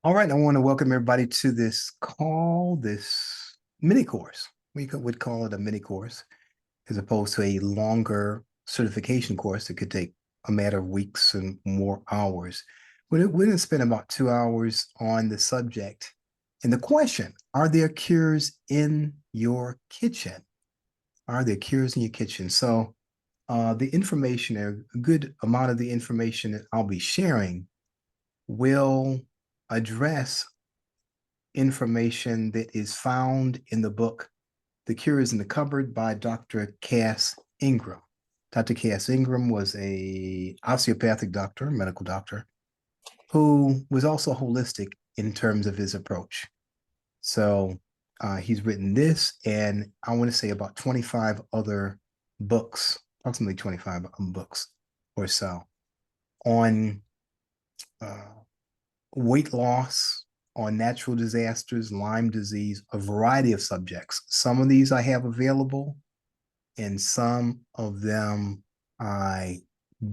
All right, I want to welcome everybody to this call, this mini course. Would call it a mini course as opposed to a longer certification course that could take a matter of weeks and more hours. We're going to spend about 2 hours on the subject. And the question, are there cures in your kitchen? Are there cures in your kitchen? So the information, a good amount of the information that I'll be sharing will address information that is found in the book The Cure is in the Cupboard by Dr. Cass Ingram. Dr. Cass Ingram was a osteopathic doctor, medical doctor, who was also holistic in terms of his approach. So he's written this, and I want to say about 25 other books, approximately 25 books or so, on weight loss, on natural disasters, Lyme disease, a variety of subjects. Some of these I have available, and some of them I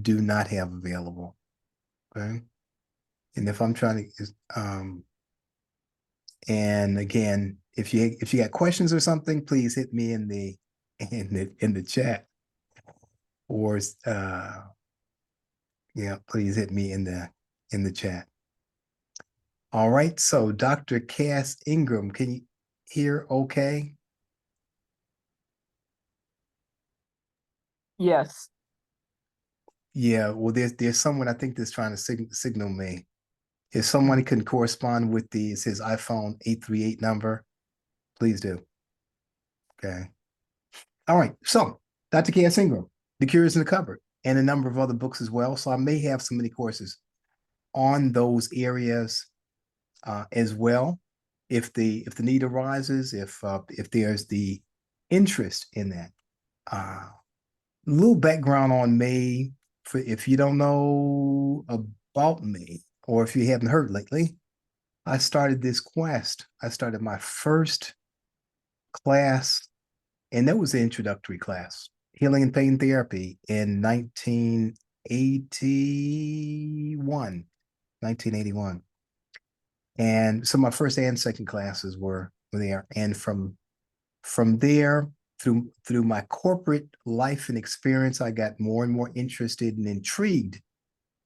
do not have available. Okay. And if I'm trying to, and again, if you got questions or something, please hit me in the chat, or yeah, please hit me in the chat. All right, so Dr. Cass Ingram, can you hear okay? Yes. Yeah, well, there's someone I think that's trying to signal me. If someone can correspond with his iPhone 838 number, please do. Okay. All right, so Dr. Cass Ingram, The Cure is in the Cupboard, and a number of other books as well. So I may have some mini courses on those areas as well, if the need arises, if there's the interest in that. A little background on me, for if you don't know about me, or if you haven't heard lately, I started this quest. I started my first class, and that was the introductory class, healing and pain therapy, in 1981. And so my first and second classes were there. And from there, through my corporate life and experience, I got more and more interested and intrigued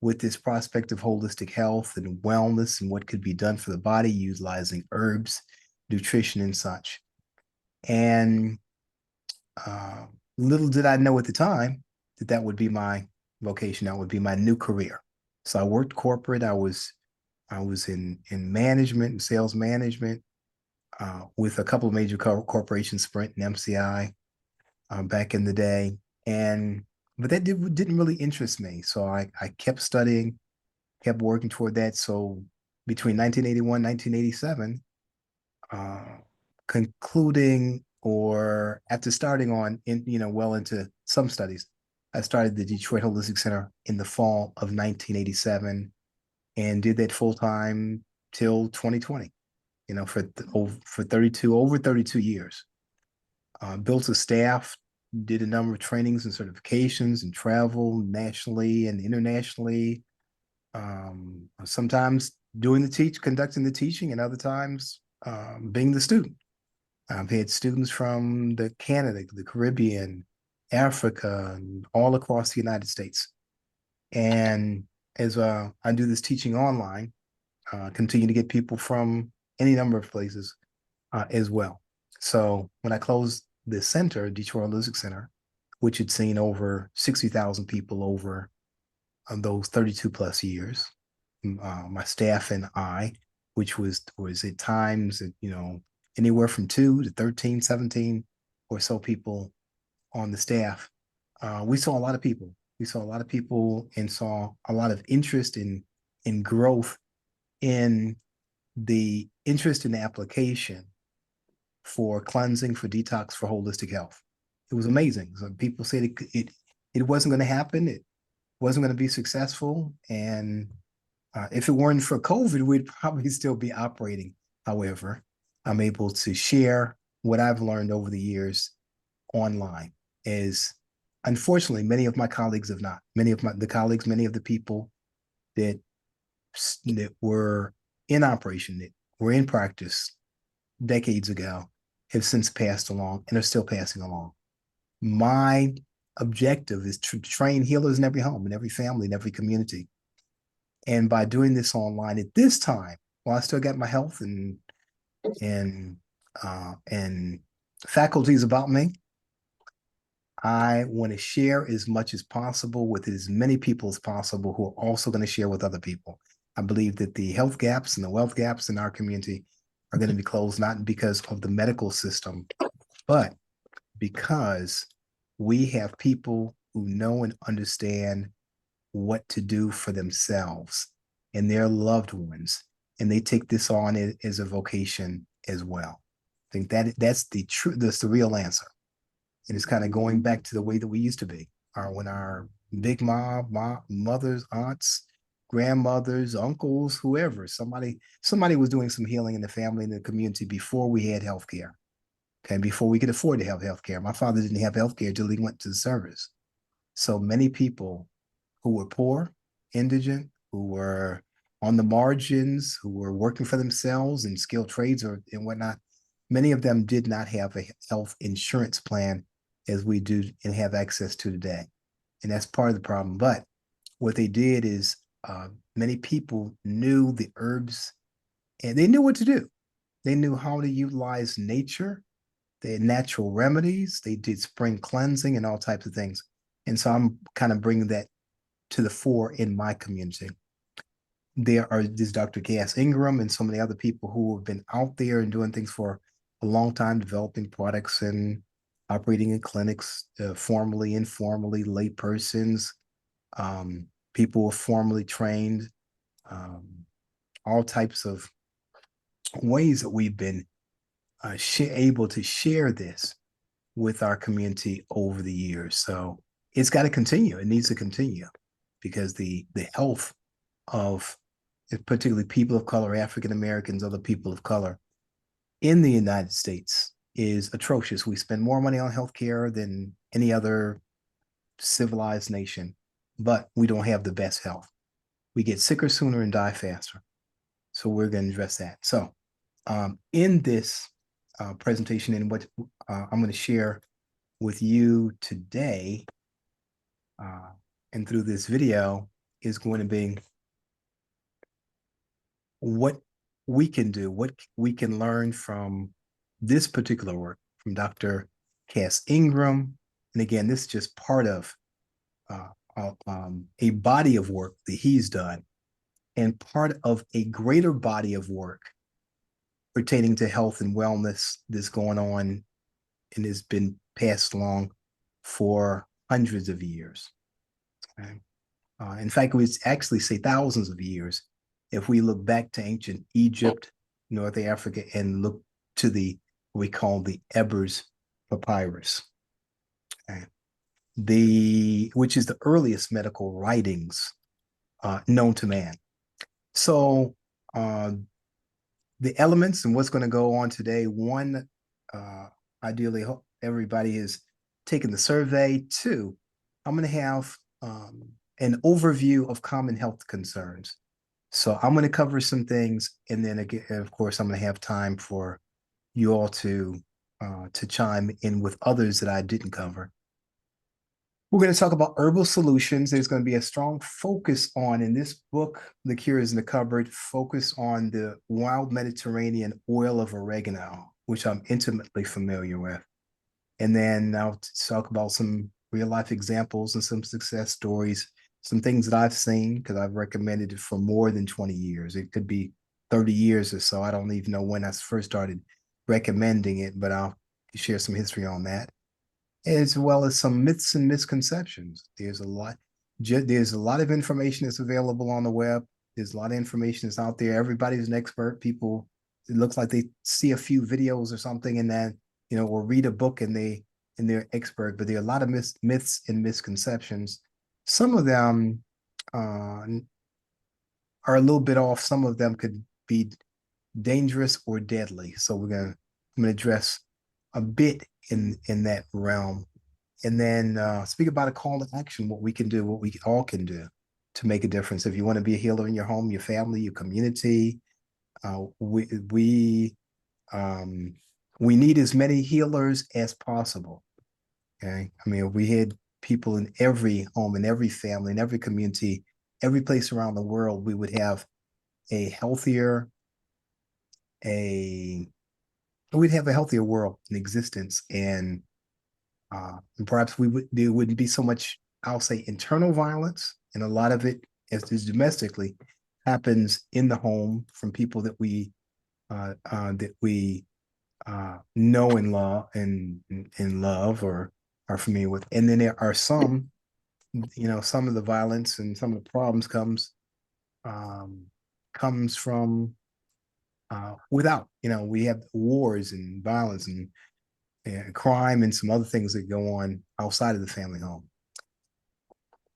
with this prospect of holistic health and wellness and what could be done for the body utilizing herbs, nutrition, and such. And little did I know at the time that would be my vocation. That would be my new career. So I worked corporate. I was in management and sales management with a couple of major corporations, Sprint and MCI, back in the day. But that didn't really interest me. So I kept studying, kept working toward that. So between 1981 1987, concluding, or after starting on well into some studies, I started the Detroit Holistic Center in the fall of 1987 and did that full time till 2020. For over 32 years. Built a staff, did a number of trainings and certifications, and travel nationally and internationally. Sometimes conducting the teaching, and other times being the student. I've had students from Canada, the Caribbean, Africa, and all across the United States. And as I do this teaching online, continue to get people from any number of places as well. So when I closed the center, Detroit Holistic Center, which had seen over 60,000 people over those 32 plus years, my staff and I, which was at times, anywhere from 2 to 13, 17 or so people on the staff. We saw a lot of people. We saw a lot of people and saw a lot of interest in growth, in the interest in the application for cleansing, for detox, for holistic health. It was amazing. So people said it wasn't going to happen. It wasn't going to be successful. And if it weren't for COVID, we'd probably still be operating. However, I'm able to share what I've learned over the years online, as unfortunately many of my colleagues have not. Many of the people that were in operation that were in practice decades ago have since passed along and are still passing along. My objective is to train healers in every home, in every family, in every community. And by doing this online at this time, while I still got my health and faculties about me, I want to share as much as possible with as many people as possible who are also going to share with other people. I believe that the health gaps and the wealth gaps in our community are going to be closed, not because of the medical system, but because we have people who know and understand what to do for themselves and their loved ones, and they take this on as a vocation as well. I think that's the real answer. And it's kind of going back to the way that we used to be, when our big mothers, aunts, grandmothers, uncles, whoever, somebody was doing some healing in the family and the community before we had healthcare. Okay, before we could afford to have healthcare. My father didn't have healthcare until he went to the service. So many people who were poor, indigent, who were on the margins, who were working for themselves in skilled trades and whatnot, many of them did not have a health insurance plan as we do and have access to today. And that's part of the problem. But what they did is many people knew the herbs and they knew what to do. They knew how to utilize nature. They had natural remedies. They did spring cleansing and all types of things. And so I'm kind of bringing that to the fore in my community. There's Dr. Cass Ingram and so many other people who have been out there and doing things for a long time, developing products and operating in clinics, formally, informally, lay persons, people who are formally trained, all types of ways that we've been able to share this with our community over the years. So it's got to continue. It needs to continue because the health of particularly people of color, African Americans, other people of color in the United States is atrocious. We spend more money on healthcare than any other civilized nation, but we don't have the best health. We get sicker sooner and die faster. So we're going to address that. So in this presentation and what I'm going to share with you today and through this video is going to be what we can do, what we can learn from this particular work from Dr. Cass Ingram. And again, this is just part of a body of work that he's done and part of a greater body of work pertaining to health and wellness that's going on and has been passed along for hundreds of years. Okay? In fact, we would actually say thousands of years if we look back to ancient Egypt, North Africa, and look to what we call the Ebers Papyrus, okay? Which is the earliest medical writings known to man. So the elements and what's going to go on today, one, ideally hope everybody has taken the survey. Two, I'm going to have an overview of common health concerns. So I'm going to cover some things, and then again, of course, I'm going to have time for you all to chime in with others that I didn't cover. We're going to talk about herbal solutions. There's going to be a strong focus on, in this book, The Cure is in the Cupboard, focus on the wild Mediterranean oil of oregano, which I'm intimately familiar with. And then I'll talk about some real life examples and some success stories, some things that I've seen because I've recommended it for more than 20 years. It could be 30 years or so. I don't even know when I first started recommending it, but I'll share some history on that, as well as some myths and misconceptions. There's a lot of information that's available on the web. There's a lot of information that's out there. Everybody's an expert. People, it looks like they see a few videos or something and then, or read a book and they're expert, but there are a lot of myths and misconceptions. Some of them are a little bit off. Some of them could be dangerous or deadly. So I'm going to address a bit in that realm, and then speak about a call to action, what we can do, what we all can do to make a difference. If you want to be a healer in your home, your family, your community, We we need as many healers as possible. Okay, I mean, if we had people in every home, in every family, in every community, every place around the world, we would have a healthier, a we'd have a healthier world in existence, and perhaps there wouldn't be so much, I'll say, internal violence, and a lot of it, as is domestically, happens in the home from people that we know and love or are familiar with, and then there are some, some of the violence and some of the problems um, comes from without. We have wars and violence and crime and some other things that go on outside of the family home.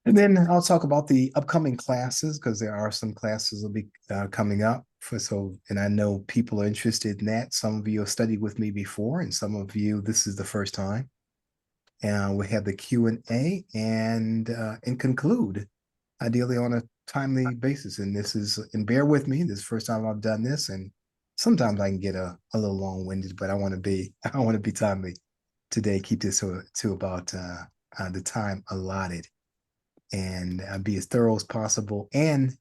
And then I'll talk about the upcoming classes, because there are some classes will be coming up. And I know people are interested in that. Some of you have studied with me before, and some of you, this is the first time. And we have the Q&A and conclude ideally on a timely basis. And bear with me, this is the first time I've done this, and sometimes I can get a little long-winded, but I want to be timely today. Keep this to about the time allotted, and be as thorough as possible, and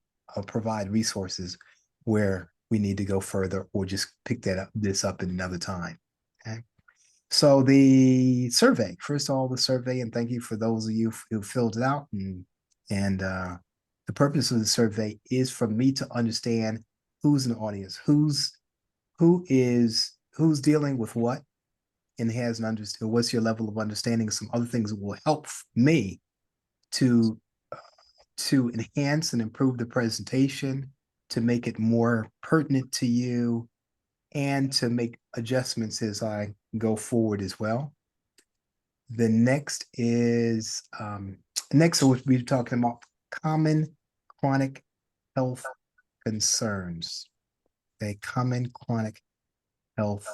provide resources where we need to go further, or just pick this up in another time. Okay. So the survey, first of all, the survey, and thank you for those of you who filled it out. And the purpose of the survey is for me to understand who's in the audience, who's dealing with what, and has an understand what's your level of understanding. Some other things that will help me to enhance and improve the presentation, to make it more pertinent to you, and to make adjustments as I go forward as well. The next is next we'll be talking about common chronic health concerns. Okay, common chronic health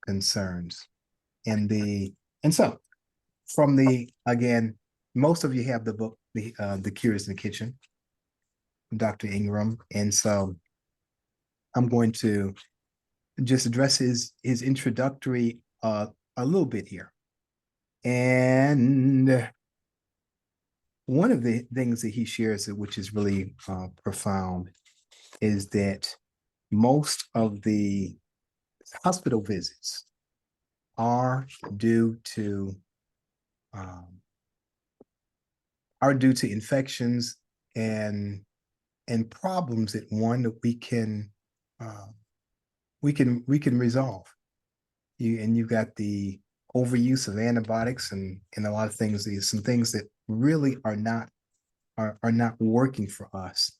concerns. And so from again, most of you have the book, The Cures in the Kitchen, from Dr. Ingram. And so I'm going to just address his introductory a little bit here. And one of the things that he shares, which is really profound, is that most of the hospital visits are due to infections and problems that we can resolve. You've got the overuse of antibiotics and a lot of things. There's some things that really are not working for us,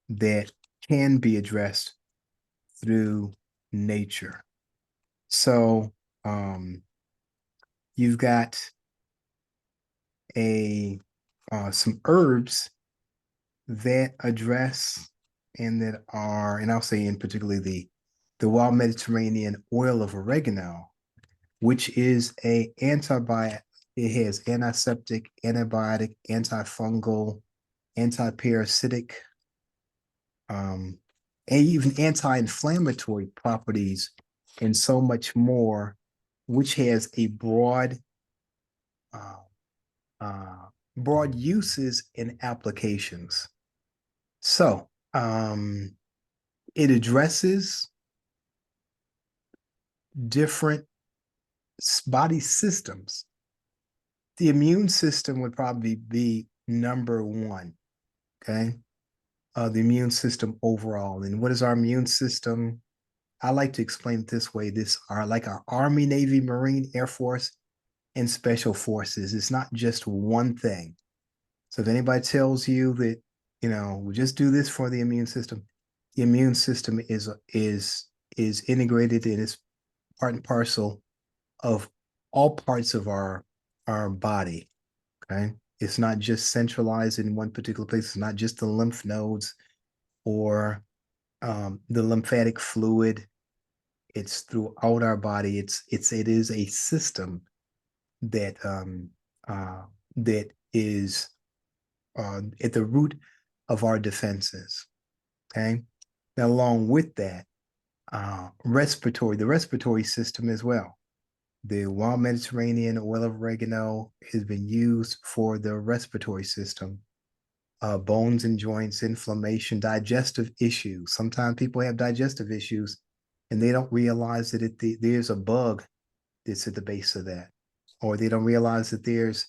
that can be addressed through nature. So you've got some herbs that address, and I'll say in particularly the wild Mediterranean oil of oregano, which is a antibiotic. It has antiseptic, antibiotic, antifungal, antiparasitic, and even anti-inflammatory properties, and so much more, which has a broad uses and applications. So it addresses different body systems. The immune system would probably be number one. Okay. The immune system overall. And what is our immune system? I like to explain it this way. This are like our Army, Navy, Marine, Air Force, and Special Forces. It's not just one thing. So if anybody tells you that, we just do this for the immune system is integrated, and is part and parcel of all parts of our body. Okay. It's not just centralized in one particular place. It's not just the lymph nodes or the lymphatic fluid. It's throughout our body. It is a system that is at the root of our defenses. Okay. Now, along with that, The respiratory system as well. The wild Mediterranean oil of oregano has been used for the respiratory system. Bones and joints, inflammation, digestive issues. Sometimes people have digestive issues and they don't realize that there's a bug that's at the base of that. Or they don't realize that there's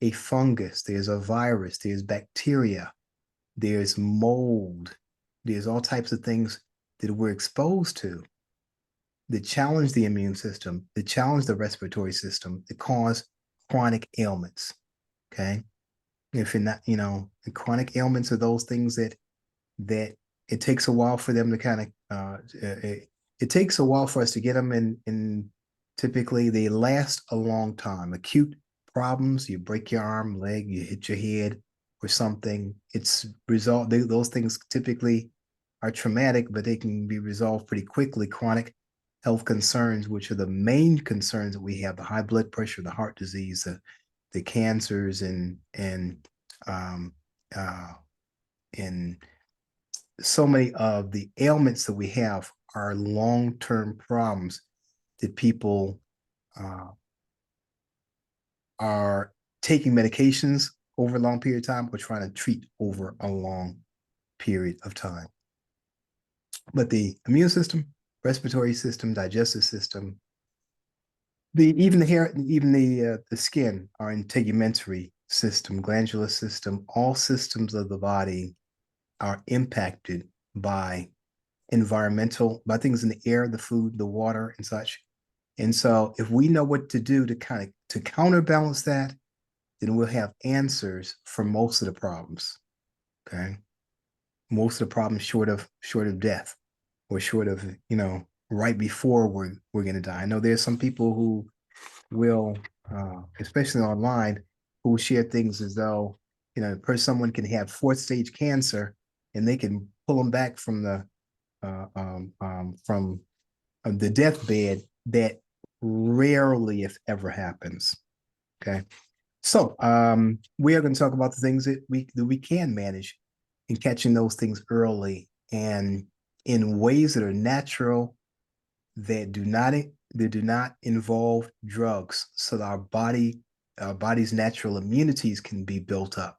a fungus, there's a virus, there's bacteria, there's mold, there's all types of things that we're exposed to that challenge the immune system, that challenge the respiratory system, that cause chronic ailments. Okay. If you're not, the chronic ailments are those things that it takes a while for them to kind of it takes a while for us to get them in typically they last a long time. Acute problems, you break your arm, leg, you hit your head or something, it's resolved. Those things typically are traumatic, but they can be resolved pretty quickly. Chronic health concerns, which are the main concerns that we have, the high blood pressure, the heart disease, the cancers, um, uh, and so many of the ailments that we have are long-term problems that people are taking medications over a long period of time or trying to treat over a long period of time. But the immune system, respiratory system, digestive system, even the hair, even the skin, our integumentary system, glandular system, all systems of the body are impacted by by things in the air, the food, the water, and such. And so if we know what to do to counterbalance that, then we'll have answers for most of the problems. Okay. Most of the problems short of death or short of, right before we're gonna die. I know there's some people who will, especially online, who will share things as though, someone can have fourth stage cancer and they can pull them back from the deathbed. That rarely, if ever, happens. Okay, so we are going to talk about the things that we can manage in catching those things early and in ways that are natural, that do not involve drugs, so that our body's natural immunities can be built up,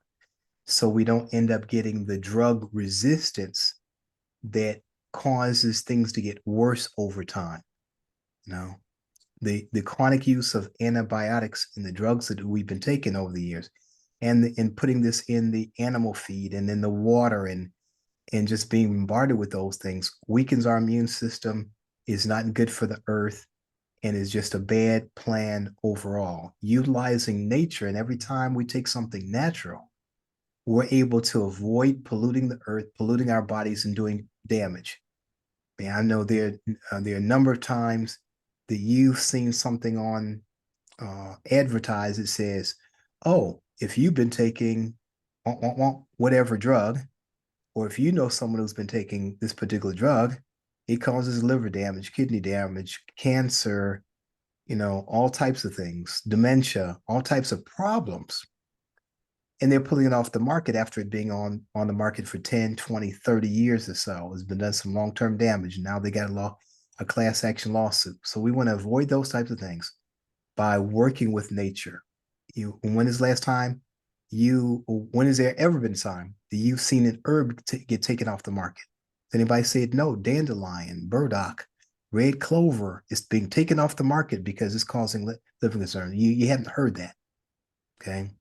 so we don't end up getting the drug resistance that causes things to get worse over time. The chronic use of antibiotics and the drugs that we've been taking over the years, and putting this in the animal feed and in the water, and just being bombarded with those things weakens our immune system, is not good for the earth, and is just a bad plan overall. Utilizing nature, and every time we take something natural, we're able to avoid polluting the earth, polluting our bodies, and doing damage. I know there are a number of times that you've seen something on advertised that says, "Oh, if you've been taking whatever drug, or if you know someone who's been taking this particular drug, it causes liver damage, kidney damage, cancer, all types of things, dementia, all types of problems." And they're pulling it off the market after it being on the market for 10, 20, 30 years or so. It's been done some long-term damage. And now they got a class action lawsuit. So we want to avoid those types of things by working with nature. When is the last time when has there ever been time that you've seen an herb get taken off the market? Does anybody say no? Dandelion, burdock, red clover is being taken off the market because it's causing living concerns. You haven't heard that. Okay.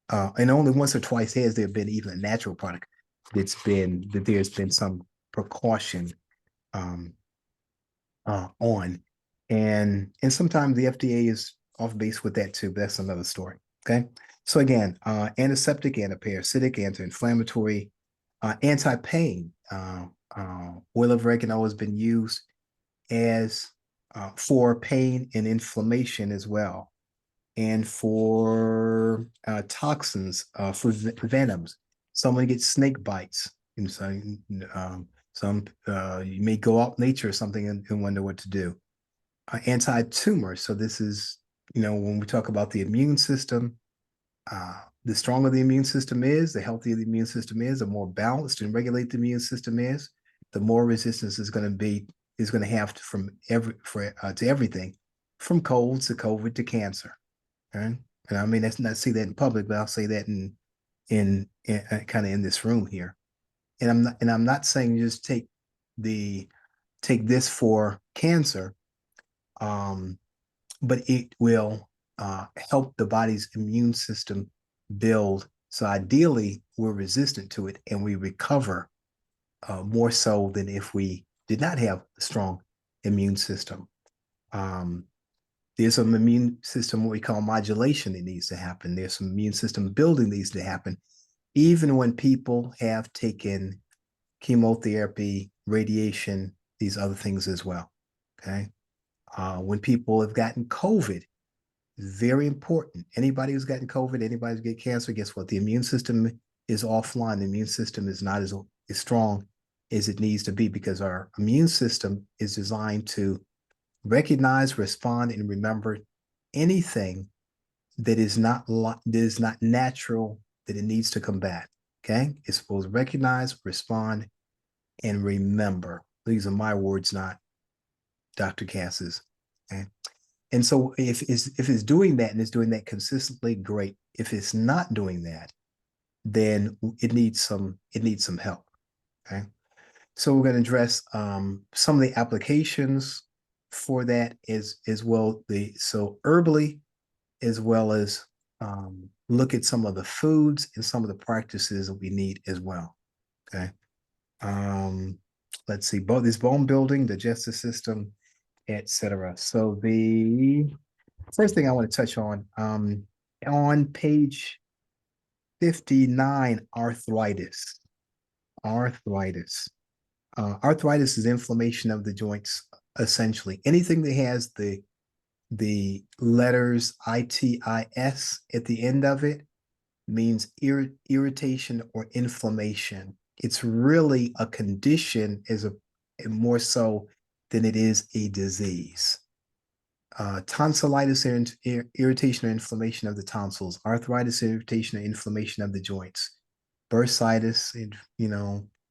And only once or twice has there been even a natural product that there's been some precaution on, and sometimes the FDA is off base with that too, but that's another story. Okay, so again, antiseptic, antiparasitic, anti-inflammatory, anti-pain. Oil of oregano has been used as for pain and inflammation as well, and for toxins, for venoms. Someone gets snake bites, and so you may go out in nature or something and wonder what to do. Anti-tumor. So this is, when we talk about the immune system, the stronger the immune system is, the healthier the immune system is, the more balanced and regulated the immune system is, the more resistance is going to be is going to have to everything, from colds to COVID to cancer. Okay? And I mean, that's not say that in public, but I'll say that in kind of in this room here. And I'm not saying just take this for cancer, but it will help the body's immune system build. So ideally, we're resistant to it and we recover more so than if we did not have a strong immune system. There's some immune system, what we call modulation, that needs to happen. There's some immune system building that needs to happen, even when people have taken chemotherapy, radiation, these other things as well. Okay. When people have gotten COVID, very important. Anybody who's gotten COVID, anybody who's get cancer, guess what? The immune system is offline. The immune system is not as strong as it needs to be, because our immune system is designed to recognize, respond, and remember anything that is not natural, that it needs to combat. Okay, it's supposed to recognize, respond, and remember. These are my words, not Dr. Cass's. Okay, and so if it's doing that and it's doing that consistently, great. If it's not doing that, then it needs some help. Okay, so we're going to address some of the applications for that as well. So herbally, as well as look at some of the foods and some of the practices that we need as well. Okay. Let's see, both this bone building, digestive system, etc. So the first thing I want to touch on page 59, arthritis. Arthritis. Arthritis is inflammation of the joints, essentially. Anything that has the letters ITIS at the end of it means irritation or inflammation. It's really a condition more so than it is a disease. Tonsillitis, irritation or inflammation of the tonsils. Arthritis, irritation or inflammation of the joints. Bursitis,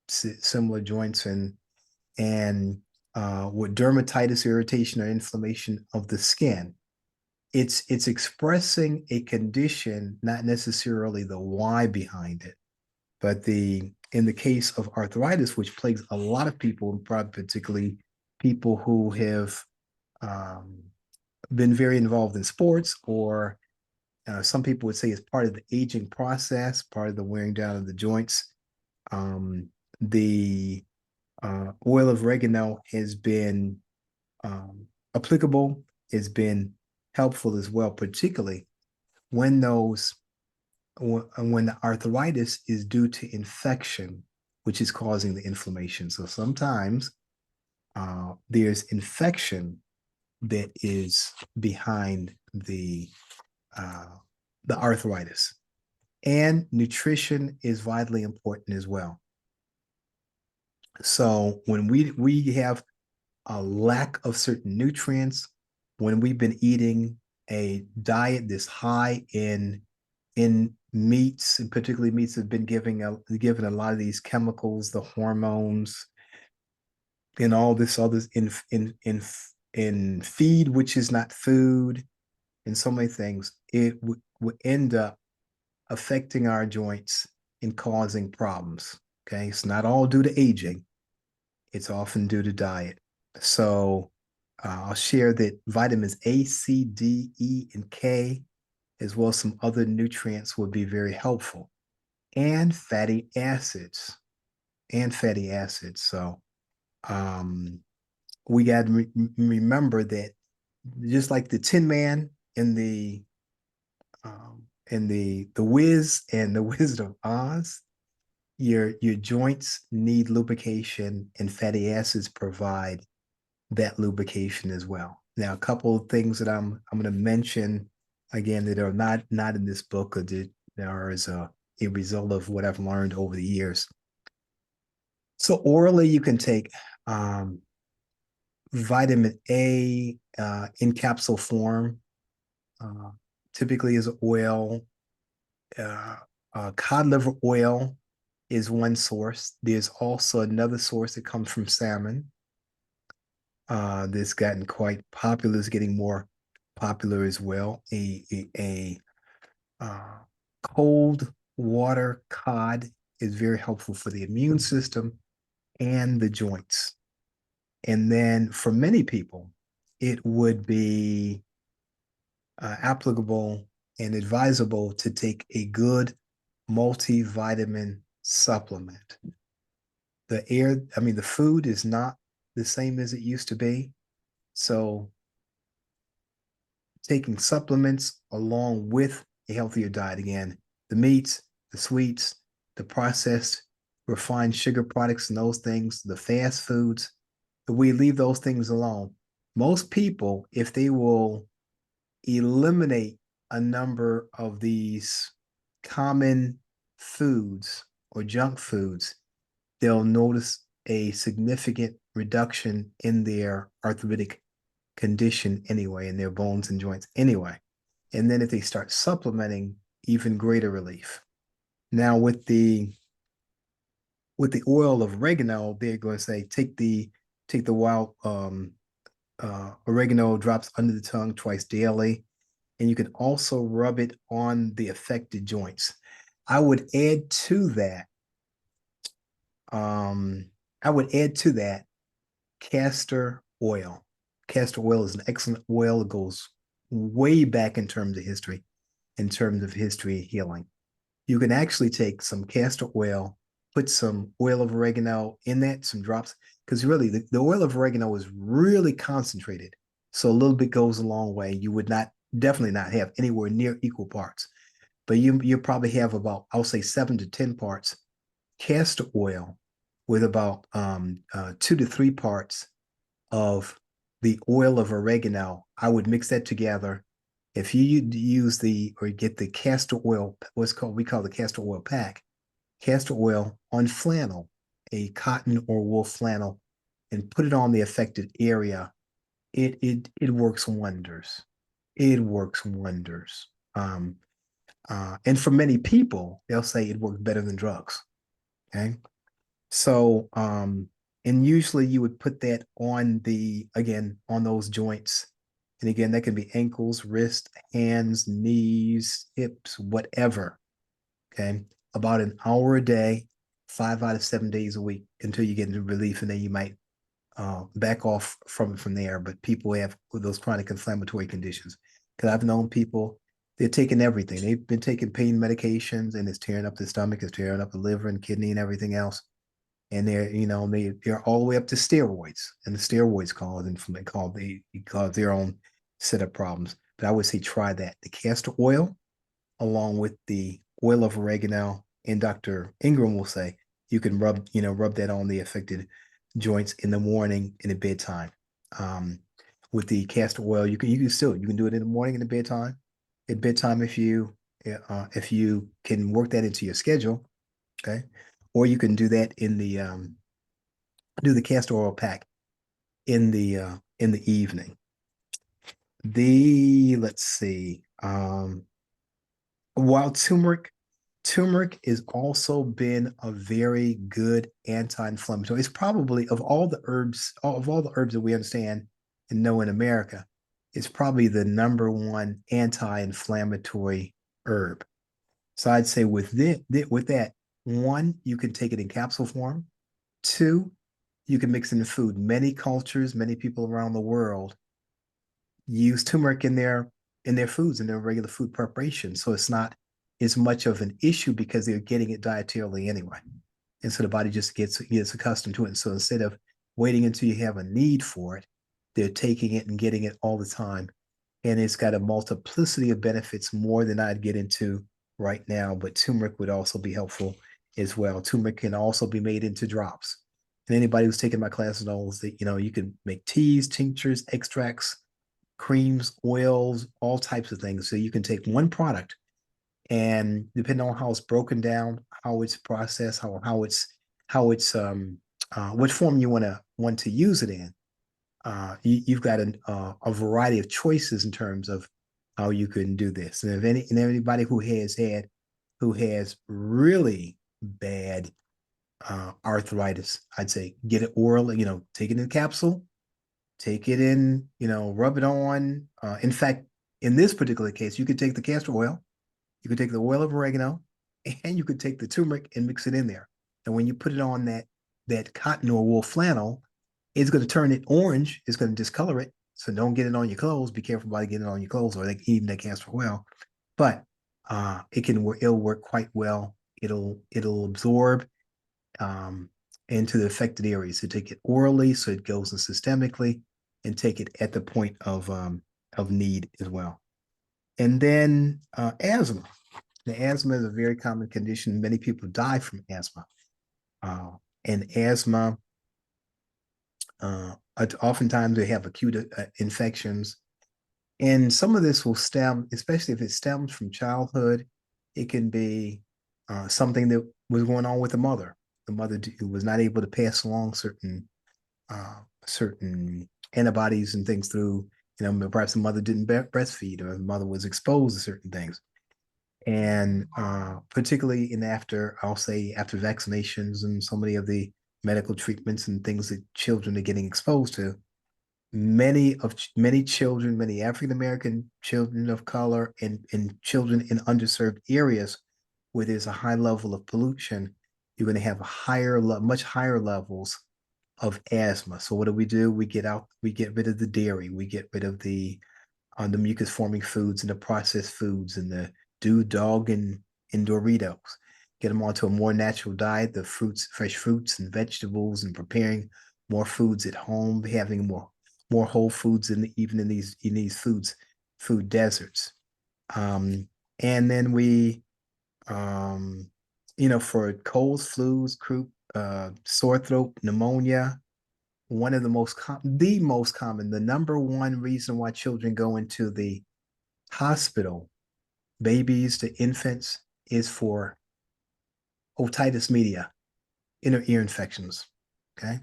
similar joints, and with dermatitis, irritation or inflammation of the skin. It's expressing a condition, not necessarily the why behind it. But in the case of arthritis, which plagues a lot of people, particularly people who have been very involved in sports, or some people would say it's part of the aging process, part of the wearing down of the joints. The oil of oregano has been applicable, has been helpful as well, particularly when the arthritis is due to infection, which is causing the inflammation. So sometimes there's infection that is behind the arthritis. And nutrition is vitally important as well. So when we have a lack of certain nutrients, when we've been eating a diet that's high in meats, and particularly meats that have been given a lot of these chemicals, the hormones, and all this other in feed, which is not food, and so many things, it would end up affecting our joints and causing problems. Okay, it's not all due to aging; it's often due to diet. So I'll share that vitamins A, C, D, E, and K, as well as some other nutrients, would be very helpful, and fatty acids. So we got to remember that, just like the Tin Man in the Wiz and the Wizard of Oz, your joints need lubrication, and fatty acids provide that lubrication as well. Now, a couple of things that I'm going to mention again that are not in this book, or that are as a result of what I've learned over the years. So orally, you can take vitamin A in capsule form, typically as oil. Cod liver oil is one source. There's also another source that comes from salmon. that's gotten quite popular, is getting more popular as well. A cold water cod is very helpful for the immune system and the joints. And then for many people, it would be applicable and advisable to take a good multivitamin supplement. The food is not the same as it used to be. So taking supplements along with a healthier diet, again, the meats, the sweets, the processed, refined sugar products and those things, the fast foods, if we leave those things alone, most people, if they will eliminate a number of these common foods or junk foods, they'll notice a significant reduction in their arthritic condition anyway, in their bones and joints anyway. And then if they start supplementing, even greater relief. Now with the oil of oregano, they're going to say take the wild oregano drops under the tongue twice daily, and you can also rub it on the affected joints. I would add to that. I would add to that castor oil. Castor oil is an excellent oil. It goes way back in terms of history, healing. You can actually take some castor oil, put some oil of oregano in that, some drops, because really the oil of oregano is really concentrated. So a little bit goes a long way. You would definitely not have anywhere near equal parts, but you probably have about, I'll say 7 to 10 parts castor oil with about 2 to 3 parts of the oil of oregano. I would mix that together. If you use or get the castor oil, we call the castor oil pack, castor oil on flannel, a cotton or wool flannel, and put it on the affected area, it works wonders. It works wonders. And for many people, they'll say it works better than drugs. Okay. So, and usually you would put that on on those joints. And again, that can be ankles, wrists, hands, knees, hips, whatever. Okay. About an hour a day, 5 out of 7 days a week until you get into relief. And then you might back off from it from there. But people have those chronic inflammatory conditions. Because I've known people, they're taking everything. They've been taking pain medications and it's tearing up the stomach, it's tearing up the liver and kidney and everything else. And they're all the way up to steroids, and the steroids cause their own set of problems. But I would say try that. The castor oil along with the oil of oregano, and Dr. Ingram will say you can rub that on the affected joints in the morning and at bedtime. With the castor oil, you can do it in the morning and at bedtime. At bedtime, if you can work that into your schedule, okay, or you can do that do the castor oil pack in the evening. Let's see, while turmeric has also been a very good anti-inflammatory. It's probably of all the herbs that we understand and know in America, it's probably the number one anti-inflammatory herb. So I'd say with that, one, you can take it in capsule form. Two, you can mix it in food. Many cultures, many people around the world use turmeric in their foods, in their regular food preparation. So it's not as much of an issue because they're getting it dietarily anyway. And so the body just gets accustomed to it. And so instead of waiting until you have a need for it, they're taking it and getting it all the time. And it's got a multiplicity of benefits, more than I'd get into right now. But turmeric would also be helpful as well. Turmeric can also be made into drops. And anybody who's taken my classes knows that, you can make teas, tinctures, extracts, creams, oils, all types of things. So you can take one product, and depending on how it's broken down, how it's processed, how it's what form you want to use it in, you've got a variety of choices in terms of how you can do this. And anybody who has really bad arthritis, I'd say get it orally, take it in a capsule, take it in, rub it on. In fact, in this particular case, you could take the castor oil, you could take the oil of oregano, and you could take the turmeric and mix it in there. And when you put it on that cotton or wool flannel, it's going to turn it orange. It's going to discolor it. So don't get it on your clothes. Be careful about getting it on your clothes or even that castor oil. But it'll work quite well. It'll absorb into the affected areas. So take it orally, so it goes in systemically, and take it at the point of need as well. And then asthma. The asthma is a very common condition. Many people die from asthma. And asthma, oftentimes they have acute infections. And some of this will stem, especially if it stems from childhood, it can be something that was going on with the mother. The mother was not able to pass along certain antibodies and things through, perhaps the mother didn't breastfeed or the mother was exposed to certain things. And particularly I'll say after vaccinations and so many of the medical treatments and things that children are getting exposed to, many children, many African American children of color, and children in underserved areas where there's a high level of pollution, you're going to have much higher levels of asthma. So what do? We get rid of the dairy, we get rid of the mucus forming foods and the processed foods and the dog and Doritos. Get them onto a more natural diet, the fresh fruits and vegetables, and preparing more foods at home, having more whole foods even in these food deserts. And then we for colds, flus, croup, sore throat, pneumonia, one of the most common, the number one reason why children go into the hospital, babies to infants, is for otitis media, inner ear infections. Okay.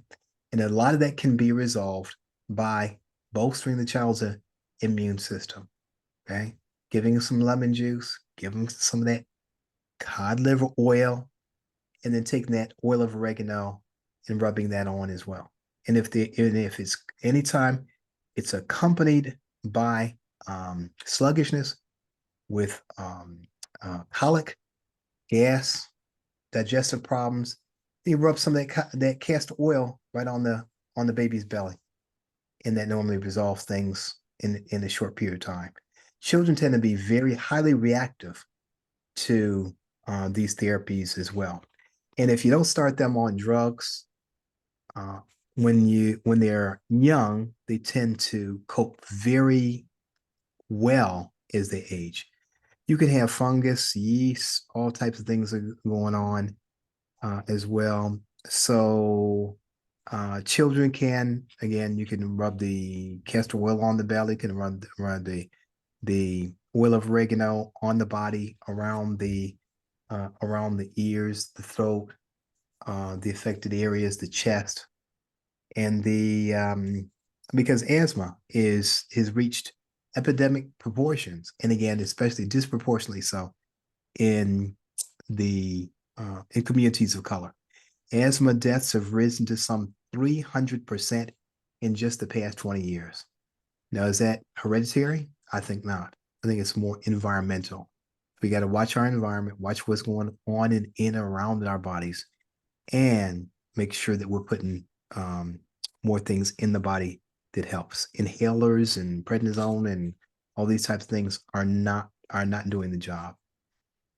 And a lot of that can be resolved by bolstering the child's immune system. Okay. Giving them some lemon juice, giving them some of that cod liver oil, and then taking that oil of oregano and rubbing that on as well. And if it's anytime it's accompanied by sluggishness with colic, gas, digestive problems, you rub some of that castor oil right on the baby's belly, and that normally resolves things in a short period of time. Children tend to be very highly reactive to these therapies as well. And if you don't start them on drugs when they're young, they tend to cope very well as they age. You can have fungus, yeast, all types of things are going on as well. So children you can rub the castor oil on the belly, can run the oil of oregano on the body, around the ears, the throat, the affected areas, the chest, and because asthma has reached epidemic proportions, and again, especially disproportionately so in in communities of color. Asthma deaths have risen to some 300% in just the past 20 years. Now, is that hereditary? I think not. I think it's more environmental. We got to watch our environment, watch what's going on in around our bodies, and make sure that we're putting more things in the body that helps. Inhalers and prednisone and all these types of things are not doing the job.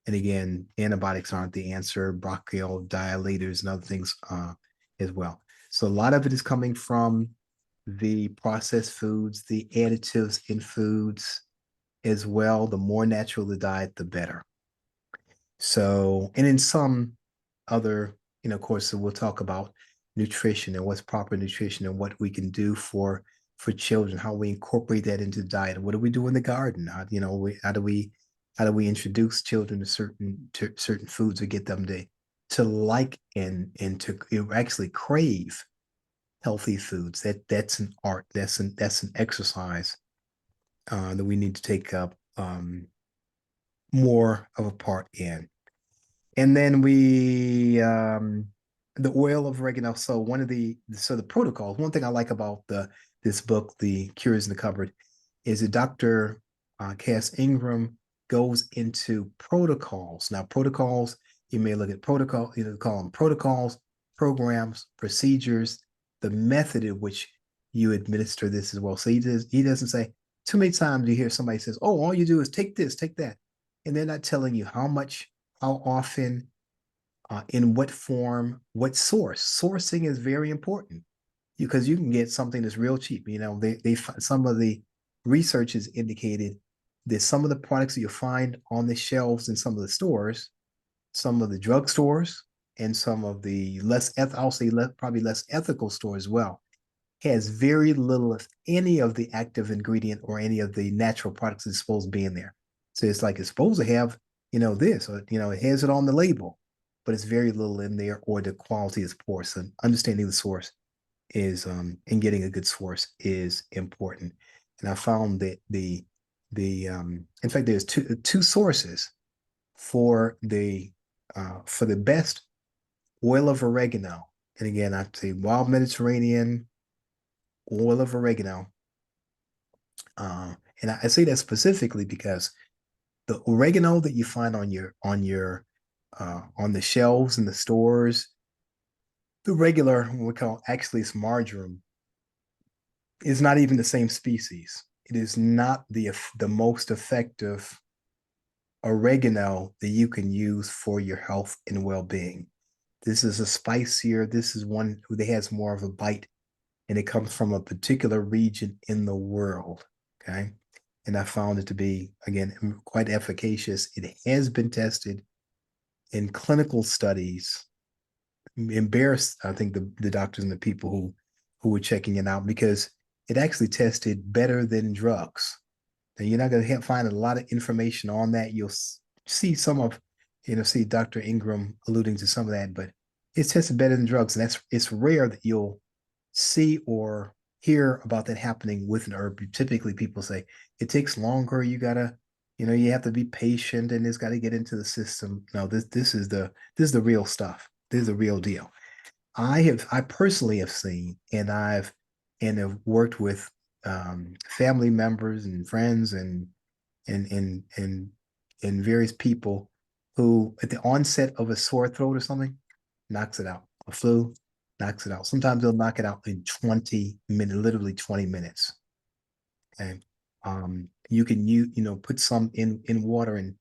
And again, antibiotics aren't the answer, bronchial dilators and other things as well. So a lot of it is coming from the processed foods, the additives in foods as well. The more natural the diet, the better. So, and in some other, courses, we'll talk about nutrition and what's proper nutrition and what we can do for children, how we incorporate that into diet. What do we do in the garden? How do we introduce children to certain foods or get them to like and to actually crave healthy foods? That's an art. That's an exercise that we need to take up more of a part in. And then the oil of oregano. So the protocols. One thing I like about the this book, The Cures in the Cupboard, is that Dr. Cass Ingram goes into protocols. Now, protocols, you may look at protocol, call them protocols, programs, procedures, the method in which you administer this as well. So he doesn't say, too many times you hear somebody says, oh, all you do is take this, take that. And they're not telling you how much, how often, in what form, what source. Sourcing is very important because you can get something that's real cheap. Some of the research has indicated that some of the products that you'll find on the shelves in some of the stores, some of the drugstores, and some of the I'll say probably less ethical stores as well, has very little, if any, of the active ingredient or any of the natural products that's supposed to be in there. So it's like it's supposed to have, this, or, it has it on the label, but it's very little in there, or the quality is poor. So understanding the source is, and getting a good source is important. And I found that in fact, there's two sources for the best oil of oregano. And again, I say wild Mediterranean oil of oregano. And I say that specifically because the oregano that you find on the shelves in the stores, the regular, what we call Achilles marjoram, is not even the same species. It is not the most effective oregano that you can use for your health and well-being. This is a spicier, this is one that has more of a bite, and it comes from a particular region in the world, okay? And I found it to be, again, quite efficacious. It has been tested in clinical studies. Embarrassed, I think, the doctors and the people who were checking it out, because it actually tested better than drugs. Now, you're not going to find a lot of information on that. You'll see see Dr. Ingram alluding to some of that, but it's tested better than drugs. And it's rare that you'll see or hear about that happening with an herb. Typically, people say it takes longer. You gotta, you have to be patient, and it's got to get into the system. No, this is the real stuff. This is the real deal. I personally have seen, and have worked with family members and friends and and and and various people who, at the onset of a sore throat or something, knocks it out. A flu knocks it out. Sometimes they'll knock it out in 20 minutes, literally 20 minutes. Okay. You can put some in water and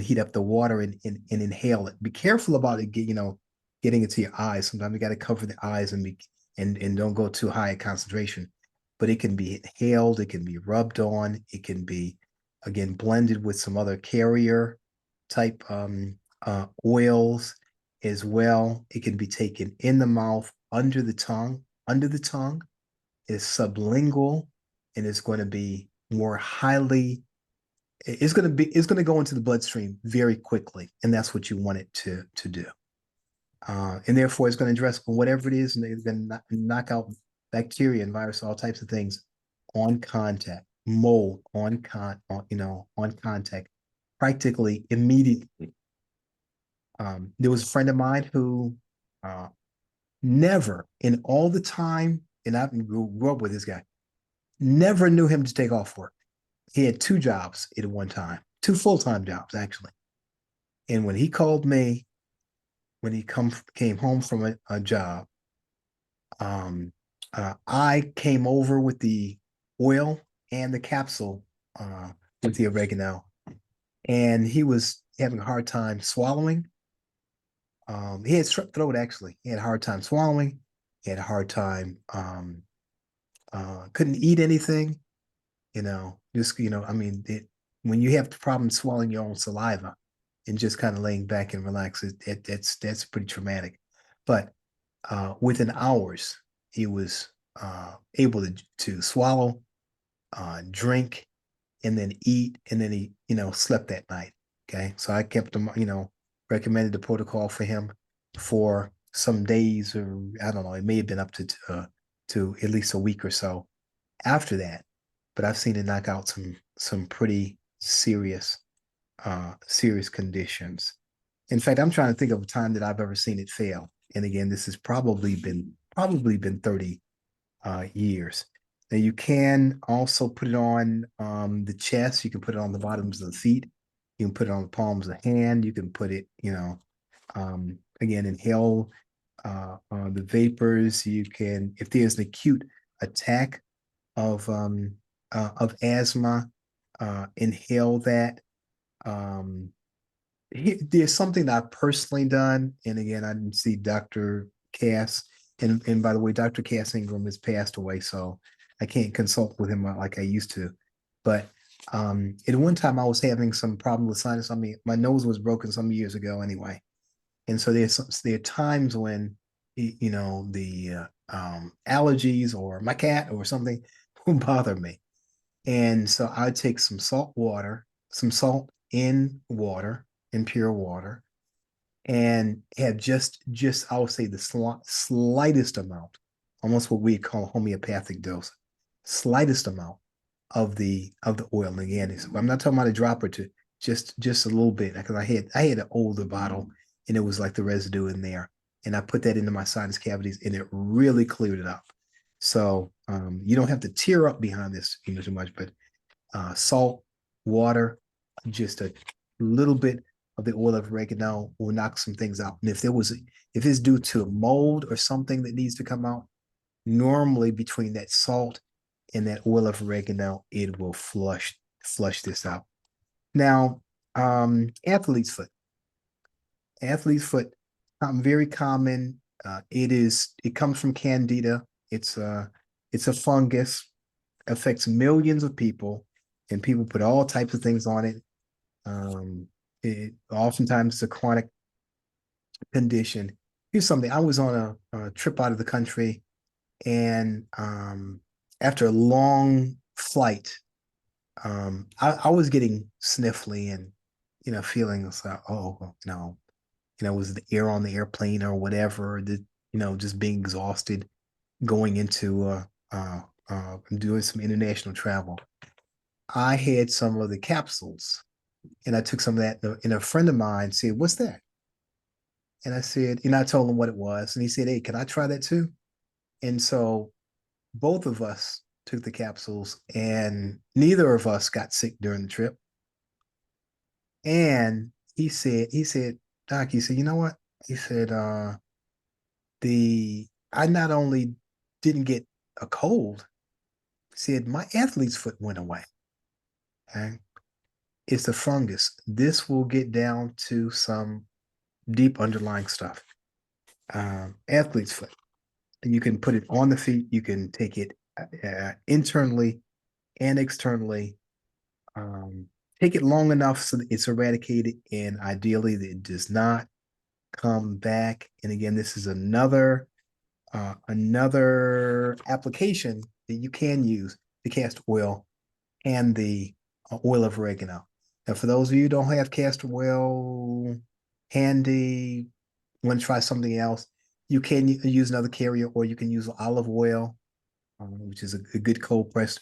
heat up the water and inhale it. Be careful about it, getting it to your eyes. Sometimes you got to cover the eyes and don't go too high a concentration. But it can be inhaled, it can be rubbed on, it can be, again, blended with some other carrier type oils as well. It can be taken in the mouth, under the tongue. Under the tongue is sublingual, and it's going to be more highly, it's going to go into the bloodstream very quickly, and that's what you want it to do. And therefore, it's going to address whatever it is, and it's going to knock out bacteria and virus, all types of things on contact, mold on contact, practically immediately. There was a friend of mine who never, in all the time, and I grew up with this guy, never knew him to take off work. He had two jobs at one time, two full-time jobs, actually. And when he called me, when he came home from a job, I came over with the oil and the capsule with the oregano, and he was having a hard time swallowing. He had strep throat, actually. He had a hard time swallowing. He had a hard time, couldn't eat anything, when you have the problem swallowing your own saliva and just kind of laying back and relax, that's pretty traumatic. But within hours, he was able to swallow, drink, and then eat, and then he, slept that night. Okay. So I kept him, recommended the protocol for him for some days, or I don't know, it may have been up to at least a week or so after that. But I've seen it knock out some pretty serious conditions. In fact, I'm trying to think of a time that I've ever seen it fail. And again, this has probably been 30 years. Now you can also put it on the chest. You can put it on the bottoms of the feet. You can put it on the palms of the hand. You can put it, again, inhale the vapors. You can, if there's an acute attack of asthma, inhale that. Um, there's something that I've personally done, and again, I didn't see Dr. Cass, and by the way, Dr. Cass Ingram has passed away, so I can't consult with him like I used to. But at one time, I was having some problem with sinus. I mean, my nose was broken some years ago, anyway, and so there are times when the allergies or my cat or something will bother me, and so I'd take some salt water, some salt in water, in pure water, and have just I would say the slightest amount, almost what we call homeopathic dose, slightest amount of the oil. And again, I'm not talking about a drop or two, just a little bit, because I had an older bottle and it was like the residue in there, and I put that into my sinus cavities and it really cleared it up. So you don't have to tear up behind this too much, but salt, water, just a little bit of the oil of oregano will knock some things out. And if it's due to mold or something that needs to come out, normally between that salt and that oil of oregano, it will flush this out. Now, athlete's foot. Athlete's foot, very common. It comes from candida. It's a fungus, affects millions of people, and people put all types of things on it. Oftentimes it's a chronic condition. Here's something. I was on a trip out of the country, and after a long flight, I was getting sniffly and feeling like, oh no, was the air on the airplane or whatever, just being exhausted going into doing some international travel. I had some of the capsules and I took some of that, and a friend of mine said, "What's that?" And I said, I told him what it was, and he said, "Hey, can I try that too?" And so both of us took the capsules, and neither of us got sick during the trip. And Doc, he said, "You know what?" He said, the I not only didn't get a cold, he said my athlete's foot went away. Okay. It's a fungus. This will get down to some deep underlying stuff. Athlete's foot. And you can put it on the feet. You can take it internally and externally. Take it long enough so that it's eradicated, and ideally that it does not come back. And again, this is another application that you can use, the castor oil and the oil of oregano. Now, for those of you who don't have castor oil handy, want to try something else, you can use another carrier, or you can use olive oil, which is a good cold pressed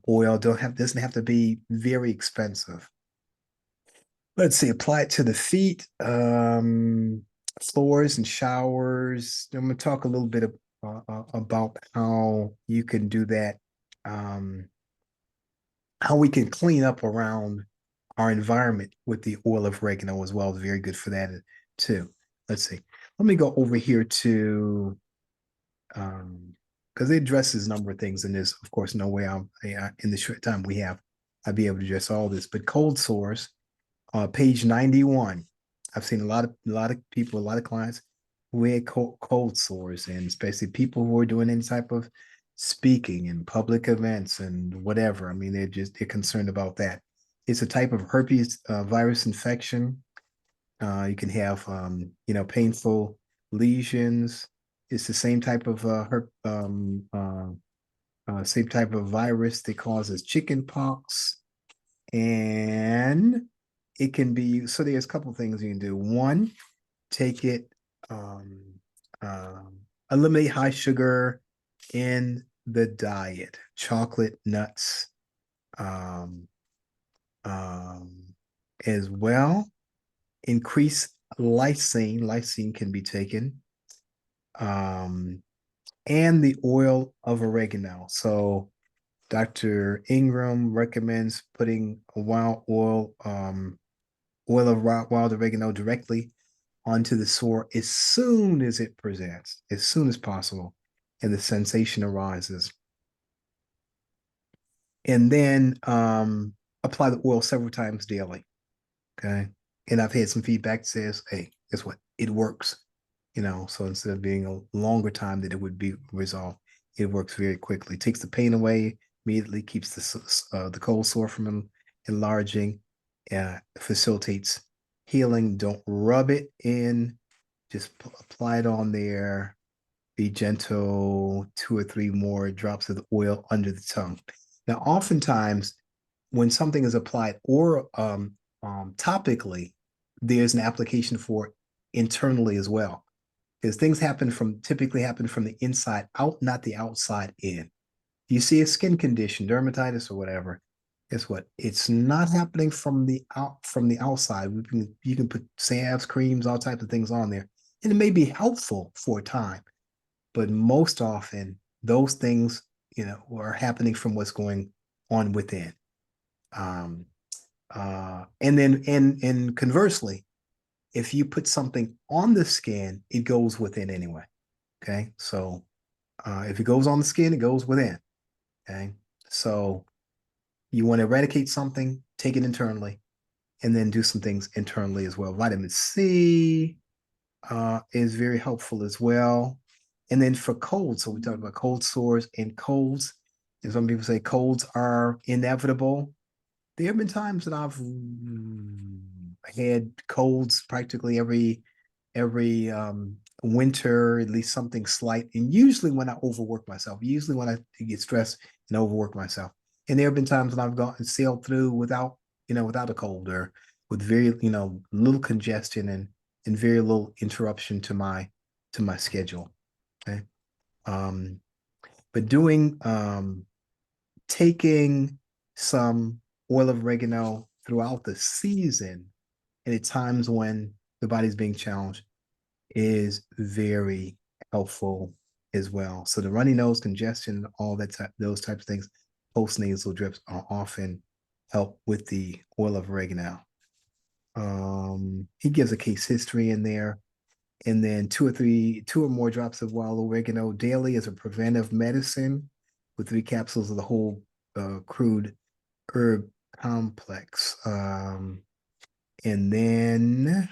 oil. Doesn't have to be very expensive. Let's see, apply it to the feet, floors and showers. I'm going to talk a little bit about how you can do that, how we can clean up around our environment with the oil of oregano as well. Is very good for that too. Let's see. Let me go over here to because it addresses a number of things, and there's of course no way in the short time we have I'd be able to address all this. But cold sores, page 91. I've seen a lot of people, a lot of clients who had cold sores, and especially people who are doing any type of speaking in public events and whatever. I mean, they're concerned about that. It's a type of herpes virus infection. You can have painful lesions. It's the same type of same type of virus that causes chicken pox, and it can be, so there's a couple of things you can do. One, take it, eliminate high sugar in the diet, chocolate, nuts, um, as well. Increase lysine. Lysine can be taken. and the oil of oregano. So Dr. Ingram recommends putting a oil of wild oregano directly onto the sore as soon as it presents, as soon as possible, and the sensation arises. And then apply the oil several times daily. Okay. And I've had some feedback that says, hey, guess what? It works. So instead of being a longer time that it would be resolved, it works very quickly. It takes the pain away immediately, keeps the cold sore from enlarging, facilitates healing. Don't rub it in, just apply it on there. Be gentle, 2 or 3 more drops of the oil under the tongue. Now, oftentimes, when something is applied or topically, there's an application for it internally as well. Because things typically happen from the inside out, not the outside in. You see a skin condition, dermatitis or whatever, guess what? It's not happening from the outside. You can put salves, creams, all types of things on there, and it may be helpful for a time, but most often those things, are happening from what's going on within. And then and conversely, if you put something on the skin, it goes within anyway. Okay. So if it goes on the skin, it goes within. Okay. So you want to eradicate something, take it internally, and then do some things internally as well. Vitamin C is very helpful as well. And then for colds, so we talked about cold sores and colds. And some people say colds are inevitable. There have been times that I've had colds practically every winter, at least something slight. And usually when I overwork myself, usually when I get stressed and overwork myself. And there have been times when I've gone and sailed through without a cold or with very, little congestion and very little interruption to my schedule. Okay. Um, but taking some oil of oregano throughout the season and at times when the body's being challenged is very helpful as well. So the runny nose, congestion, all those types of things, post-nasal drips are often help with the oil of oregano. He gives a case history in there, and then 2 or more drops of wild oregano daily as a preventive medicine with 3 capsules of the whole crude herb complex. And then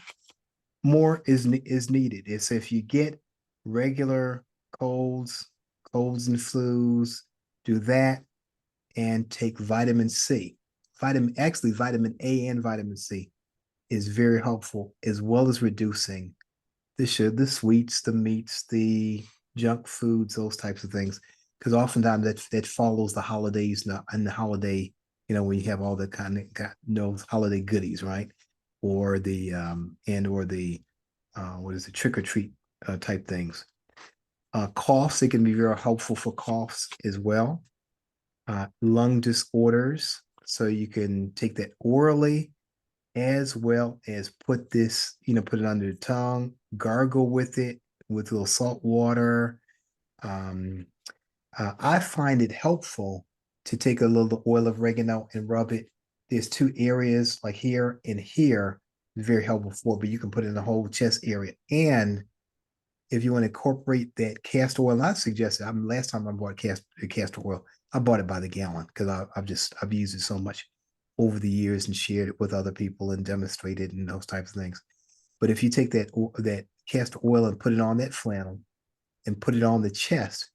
more is needed. It's if you get regular colds, and flus, do that and take vitamin C. Vitamin A and vitamin C is very helpful, as well as reducing the sweets, the meats, the junk foods, those types of things. Because oftentimes that follows the holidays and the holiday, when you have all the kind of those holiday goodies, right? Or the what is it, trick or treat type things. Coughs, it can be very helpful for coughs as well. Lung disorders, so you can take that orally as well as put it under the tongue, gargle with it with a little salt water. I find it helpful to take a little oil of oregano and rub it. There's 2 areas like here and here, very helpful for, but you can put it in the whole chest area. And if you want to incorporate that castor oil, I suggested, last time I bought castor oil, I bought it by the gallon because I've used it so much over the years and shared it with other people and demonstrated and those types of things. But if you take that castor oil and put it on that flannel and put it on the chest,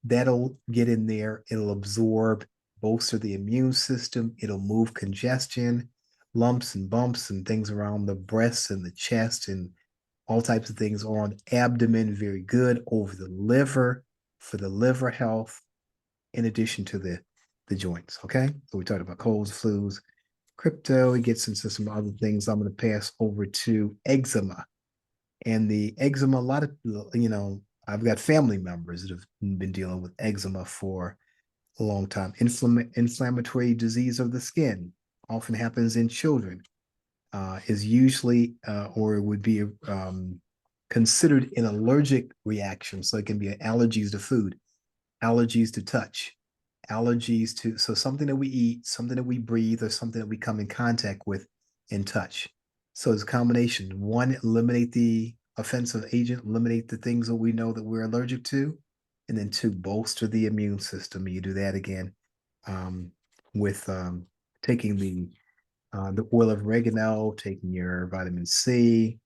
that'll get in there. It'll absorb, bolster the immune system. It'll move congestion, lumps and bumps and things around the breasts and the chest and all types of things on abdomen. Very good over the liver for the liver health, in addition to the joints. Okay, so we talked about colds, flus, crypto. It gets into some other things. I'm going to pass over to eczema, and the eczema. A lot of I've got family members that have been dealing with eczema for a long time. Inflammatory disease of the skin often happens in children. Is usually or would be considered an allergic reaction. So it can be allergies to food, allergies to touch, allergies to, so something that we eat, something that we breathe, or something that we come in contact with in touch. So it's a combination. One, eliminate the offensive agent, eliminate the things that we know that we're allergic to. And then two, bolster the immune system. You do that again with taking the oil of oregano, taking your vitamin C,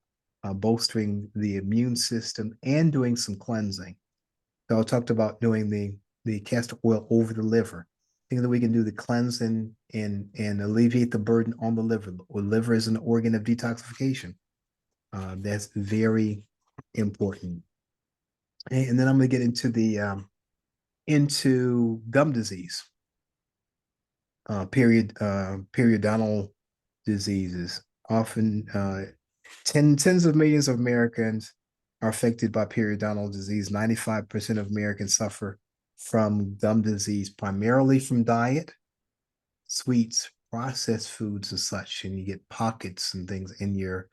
bolstering the immune system, and doing some cleansing. So I talked about doing the castor oil over the liver. Things that we can do to cleanse and alleviate the burden on the liver. The liver is an organ of detoxification. That's very important. And then I'm going to get into the into gum disease, periodontal diseases. Often, tens of millions of Americans are affected by periodontal disease. 95% of Americans suffer from gum disease, primarily from diet, sweets, processed foods, and such. And you get pockets and things in your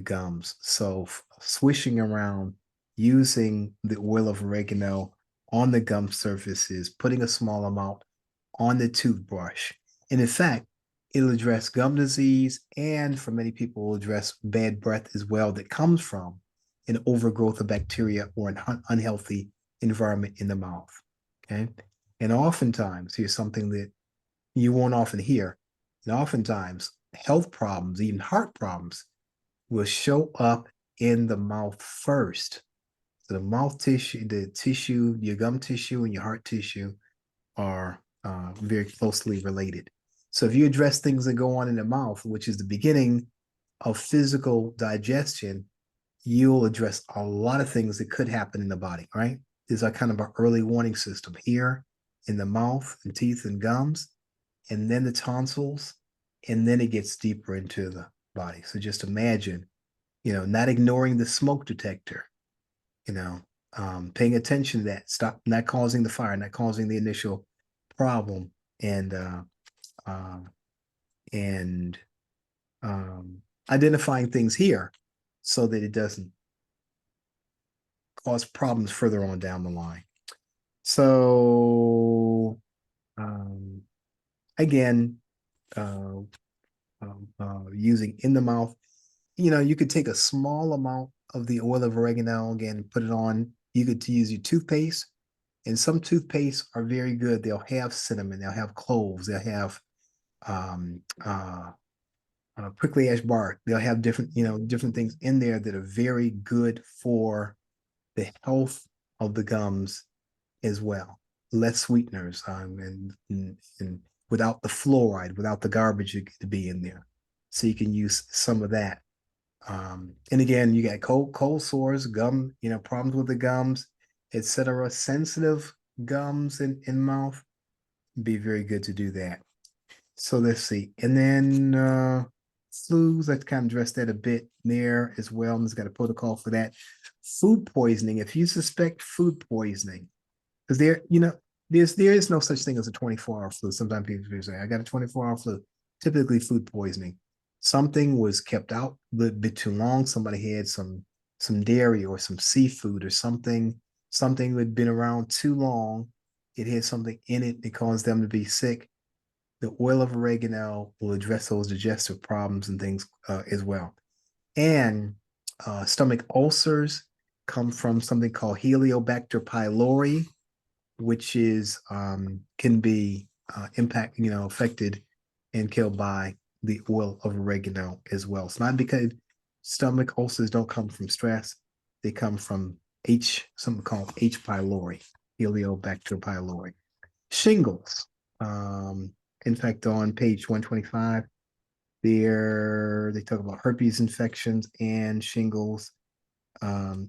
gums. So swishing around, using the oil of oregano on the gum surfaces, putting a small amount on the toothbrush. And in fact, it'll address gum disease, and for many people, will address bad breath as well that comes from an overgrowth of bacteria or an unhealthy environment in the mouth. Okay. And oftentimes, here's something that you won't often hear. And oftentimes, health problems, even heart problems, will show up in the mouth first. So the mouth tissue, the tissue, your gum tissue, and your heart tissue are very closely related. So if you address things that go on in the mouth, which is the beginning of physical digestion, you'll address a lot of things that could happen in the body, right? There's a kind of an early warning system here in the mouth and teeth and gums, and then the tonsils, and then it gets deeper into the body. So just imagine, not ignoring the smoke detector, paying attention to that, stop not causing the fire, not causing the initial problem, and and identifying things here so that it doesn't cause problems further on down the line. So again, using in the mouth, you could take a small amount of the oil of oregano again, put it on. You could use your toothpaste, and some toothpaste are very good. They'll have cinnamon, they'll have cloves, they'll have prickly ash bark. They'll have different things in there that are very good for the health of the gums as well. Less sweeteners, and without the fluoride, without the garbage to be in there. So you can use some of that. And again, you got cold sores, gum, problems with the gums, etc. Sensitive gums in mouth, be very good to do that. So let's see. And then flus, I kind of addressed that a bit there as well. And it's got a protocol for that. Food poisoning. If you suspect food poisoning, because there is no such thing as a 24-hour flu. Sometimes people say, I got a 24-hour flu. Typically food poisoning. Something was kept out a bit too long. Somebody had some dairy or some seafood or something that had been around too long. It had something in it that caused them to be sick. The oil of oregano will address those digestive problems and things as well. And stomach ulcers come from something called Helicobacter pylori, which is can be affected and killed by the oil of oregano as well. It's not because stomach ulcers don't come from stress; they come from something called H. pylori, Helicobacter pylori. Shingles. In fact, on page 125, they talk about herpes infections and shingles.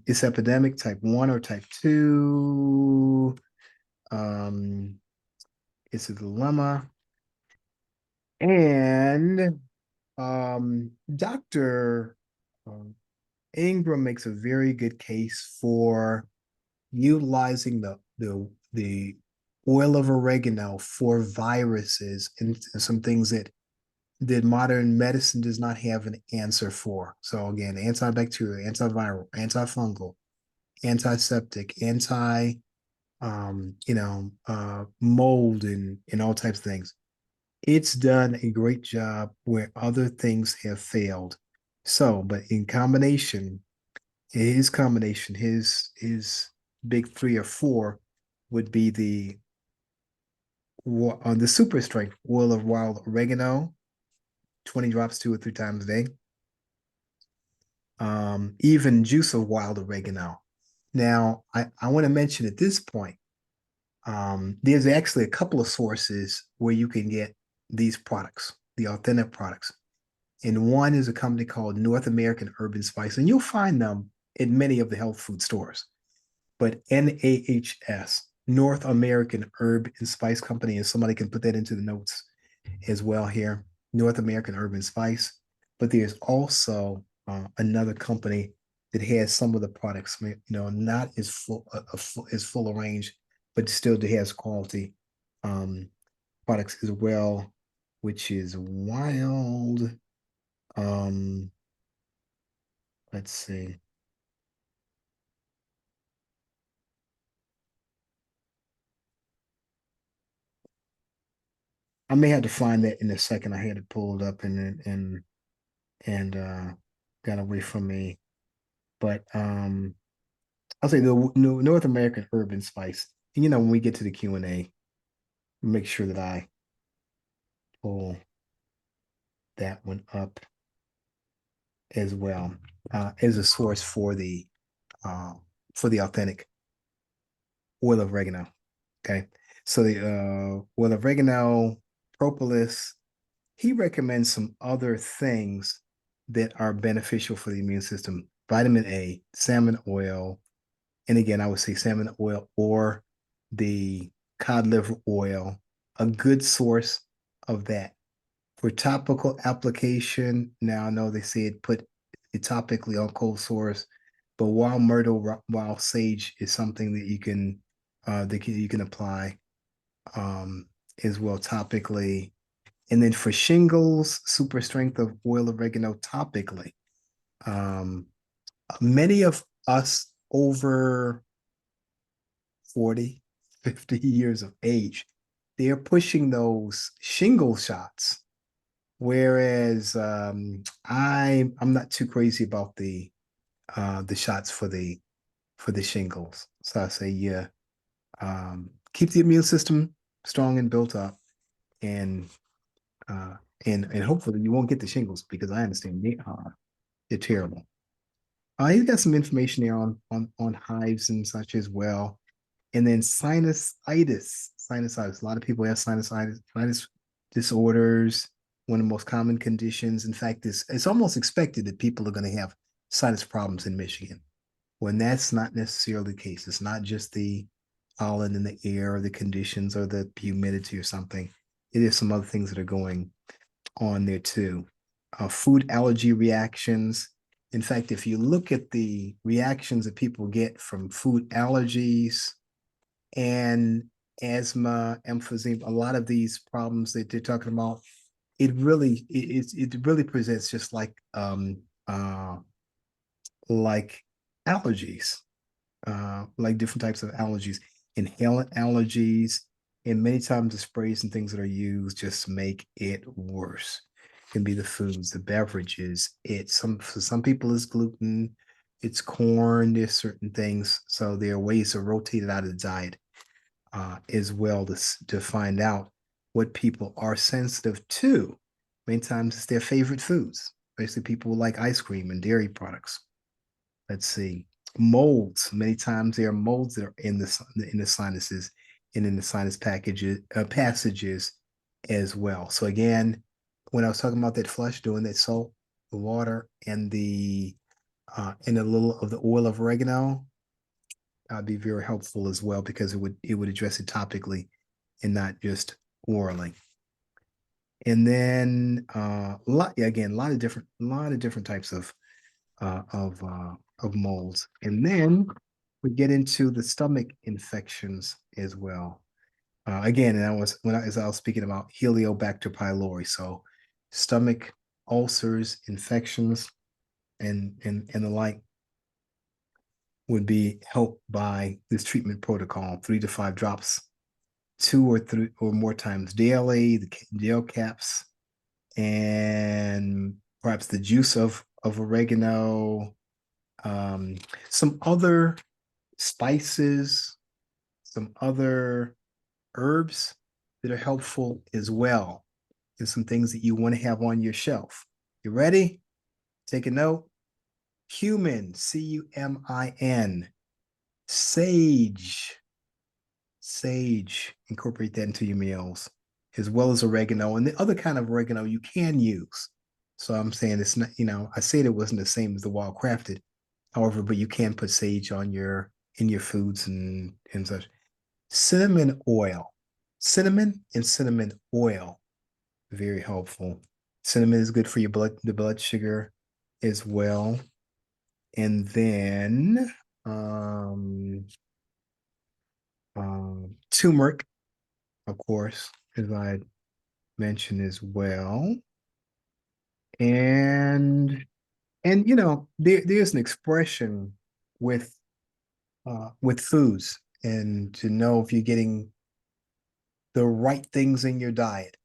It's epidemic, type 1 or type 2. It's a dilemma. And Dr. Ingram makes a very good case for utilizing the oil of oregano for viruses and some things that that modern medicine does not have an answer for. So again, antibacterial, antiviral, antifungal, antiseptic, anti mold and all types of things. It's done a great job where other things have failed. So, but in combination, his big three or four would be on the super strength oil of wild oregano, 20 drops 2 or 3 times a day. Even juice of wild oregano. Now, I want to mention at this point, there's actually a couple of sources where you can get these products, the authentic products. And one is a company called North American Herb and Spice, and you'll find them in many of the health food stores. But NAHS, North American Herb and Spice Company, and somebody can put that into the notes as well here, North American Herb and Spice. But there's also another company that has some of the products, not as full of range, but still has quality products as well, which is wild. Um, let's see. I may have to find that in a second. I had it pulled up and got away from me. But I'll say the North American Urban Spice. And when we get to the Q&A, make sure that I pull that one up as well as a source for the authentic oil of oregano. Okay. So the oil of oregano, propolis, he recommends some other things that are beneficial for the immune system. Vitamin A, salmon oil, and again, I would say salmon oil or the cod liver oil, a good source of that. For topical application, now I know they say put it topically on cold sores, but wild myrtle, wild sage is something that you can apply as well topically. And then for shingles, super strength of oil oregano topically. Um, Many of us over 40, 50 years of age, they're pushing those shingle shots. Whereas I'm not too crazy about the shots for the shingles. So I say, yeah, keep the immune system strong and built up, and uh, and hopefully you won't get the shingles because I understand they're terrible. He's got some information there on hives and such as well, and then sinusitis. Sinusitis. A lot of people have sinusitis, sinus disorders. One of the most common conditions. In fact, it's almost expected that people are going to have sinus problems in Michigan, when that's not necessarily the case. It's not just the pollen in the air or the conditions or the humidity or something. It is some other things that are going on there too. Food allergy reactions. In fact, if you look at the reactions that people get from food allergies and asthma, emphysema, a lot of these problems that they're talking about, it really presents just like allergies, like different types of allergies, inhalant allergies, and many times the sprays and things that are used just make it worse. It can be the foods, the beverages. For some people it's gluten, it's corn, there's certain things. So there are ways to rotate it out of the diet as well to find out what people are sensitive to. Many times it's their favorite foods, especially people who like ice cream and dairy products. Let's see. Molds. Many times there are molds that are in the sinuses and in the sinus passages as well. So again, when I was talking about that flush, doing that salt, the water, and a little of the oil of oregano, be very helpful as well because it would address it topically and not just orally. And then a lot of different types of molds. And then we get into the stomach infections as well. Again, and I was when I, as I was speaking about Helicobacter pylori. So stomach ulcers, infections, and the like would be helped by this treatment protocol, 3 to 5 drops, 2 or 3 or more times daily, the gel caps, and perhaps the juice of oregano, some other spices, some other herbs that are helpful as well, and some things that you want to have on your shelf. You ready? Take a note. Cumin, cumin, sage, sage. Incorporate that into your meals, as well as oregano and the other kind of oregano you can use. So I'm saying it's not, I said it wasn't the same as the wild crafted. However, but you can put sage on your in your foods and such. Cinnamon oil, cinnamon and cinnamon oil, very helpful. Cinnamon is good for your the blood sugar as well. And then turmeric, of course, as I mentioned as well. And there's an expression with foods, and to know if you're getting the right things in your diet.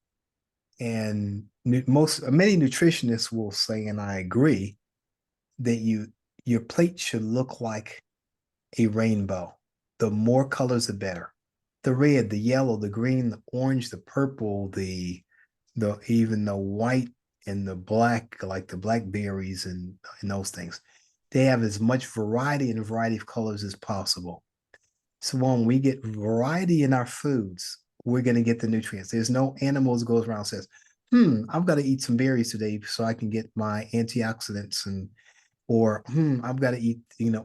And many nutritionists will say, and I agree, that your plate should look like a rainbow. The more colors, the better. The red, the yellow, the green, the orange, the purple, the even the white and the black, like the blackberries and those things. They have as much variety and variety of colors as possible. So when we get variety in our foods, we're going to get the nutrients. There's no animals goes around and says, I've got to eat some berries today so I can get my antioxidants, or I've got to eat,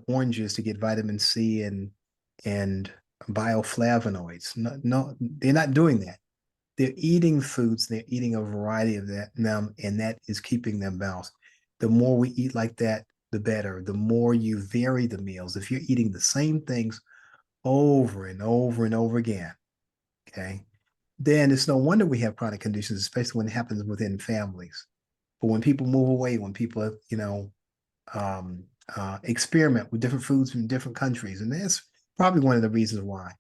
oranges to get vitamin C and bioflavonoids. No, no, they're not doing that. They're eating foods, they're eating a variety of them, and that is keeping them balanced. The more we eat like that, the better. The more you vary the meals. If you're eating the same things over and over and over again, okay, then it's no wonder we have chronic conditions, especially when it happens within families. But when people move away, when people, experiment with different foods from different countries, and that's probably one of the reasons why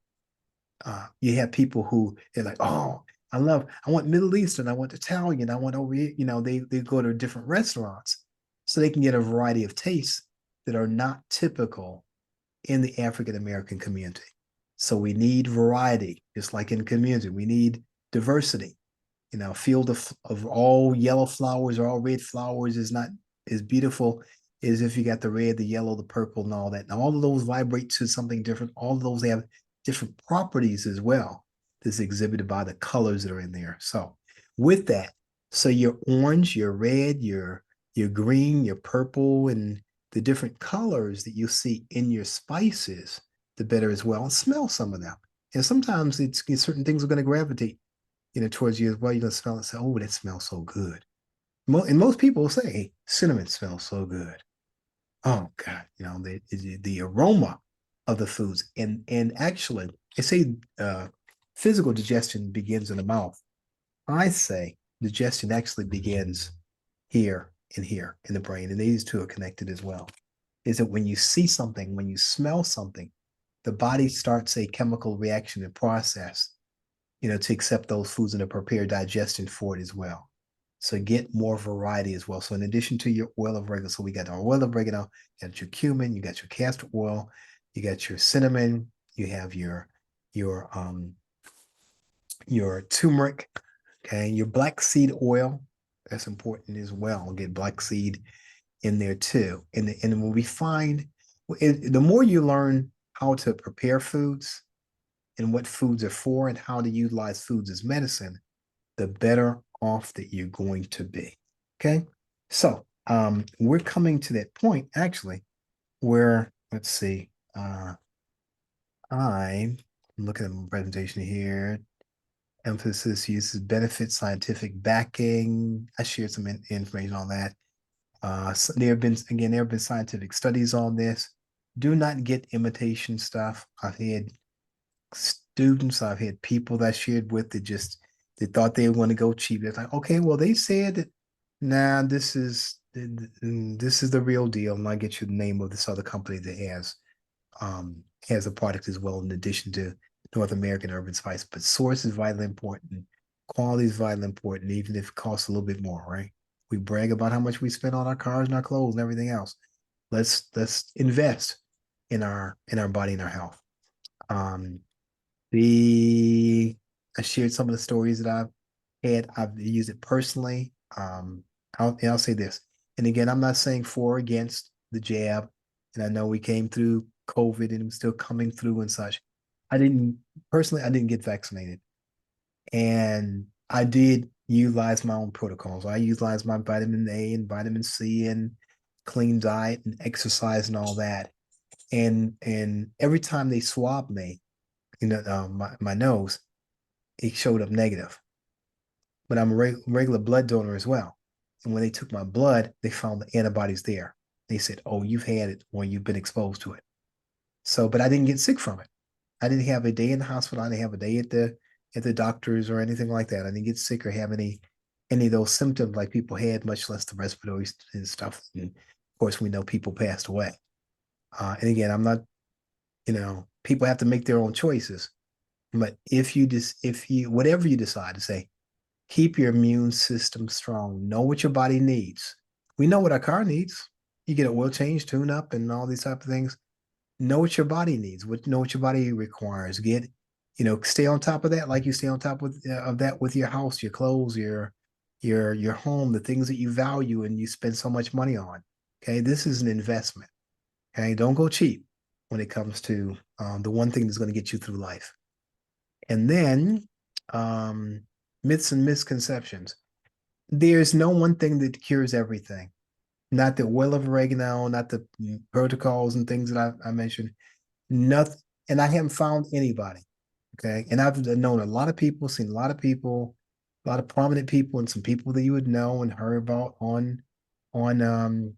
you have people who they're like, oh, I want Middle Eastern, I want Italian, I want over here. They go to different restaurants so they can get a variety of tastes that are not typical in the African American community. So we need variety, just like in community. We need diversity. Field of all yellow flowers or all red flowers is not as beautiful as if you got the red, the yellow, the purple, and all that. Now, all of those vibrate to something different. All of those have different properties as well that's exhibited by the colors that are in there. So with that, so your orange, your red, your green, your purple, and the different colors that you see in your spices, the better as well. And smell some of them. And sometimes it's certain things are going to gravitate, towards you as well. You're going to smell it and say, oh, that smells so good. And most people will say, hey, cinnamon smells so good. Oh God, the aroma of the foods. And actually, they say physical digestion begins in the mouth. I say digestion actually begins here and here in the brain, and these two are connected as well. Is that when you see something, when you smell something, the body starts a chemical reaction and process, to accept those foods and to prepare digestion for it as well. So get more variety as well. So in addition to your oil of oregano, so we got our oil of oregano, you got your cumin, you got your castor oil, you got your cinnamon, you have your turmeric, okay, your black seed oil. That's important as well. Get black seed in there too. And when we find, the more you learn how to prepare foods and what foods are for and how to utilize foods as medicine, the better off that you're going to be. Okay. So we're coming to that point actually where, let's see, I'm looking at my presentation here. Emphasis uses benefit scientific backing. I shared some information on that. So there have been scientific studies on this. Do not get imitation stuff. I've had students, I've had people that I shared with that just They thought they were going to go cheap. They're like, okay, well, they said that, nah, this is the real deal. And I'll get you the name of this other company that has a product as well, in addition to North American Urban Spice. But source is vitally important. Quality is vitally important, even if it costs a little bit more, right? We brag about how much we spend on our cars and our clothes and everything else. Let's invest in our body and our health. Um, the I shared some of the stories that I've had. I've used it personally. I'll say this, and again, I'm not saying for or against the jab, and I know we came through COVID and I'm still coming through and such. I didn't personally. I didn't get vaccinated, and I did utilize my own protocols. I utilized my vitamin A and vitamin C and clean diet and exercise and all that. And every time they swabbed me, my nose, it showed up negative. But I'm a regular blood donor as well. And when they took my blood, they found the antibodies there. They said, "Oh, you've had it or you've been exposed to it." So, but I didn't get sick from it. I didn't have a day in the hospital. I didn't have a day at the doctors or anything like that. I didn't get sick or have any of those symptoms like people had, much less the respiratory and stuff. And of course, we know people passed away. And again, I'm not, people have to make their own choices. But if you, whatever you decide to say, keep your immune system strong. Know what your body needs. We know what our car needs. You get an oil change, tune up, and all these type of things. Know what your body needs. Know what your body requires. Stay on top of that, like you stay on top of that with your house, your clothes, your home, the things that you value and you spend so much money on. Okay, this is an investment. Okay, don't go cheap when it comes to the one thing that's going to get you through life. And then myths and misconceptions. There's no one thing that cures everything. Not the oil of oregano, not the protocols and things that I mentioned. Nothing. And I haven't found anybody. Okay. And I've known a lot of people, seen a lot of people, a lot of prominent people, and some people that you would know and heard about on online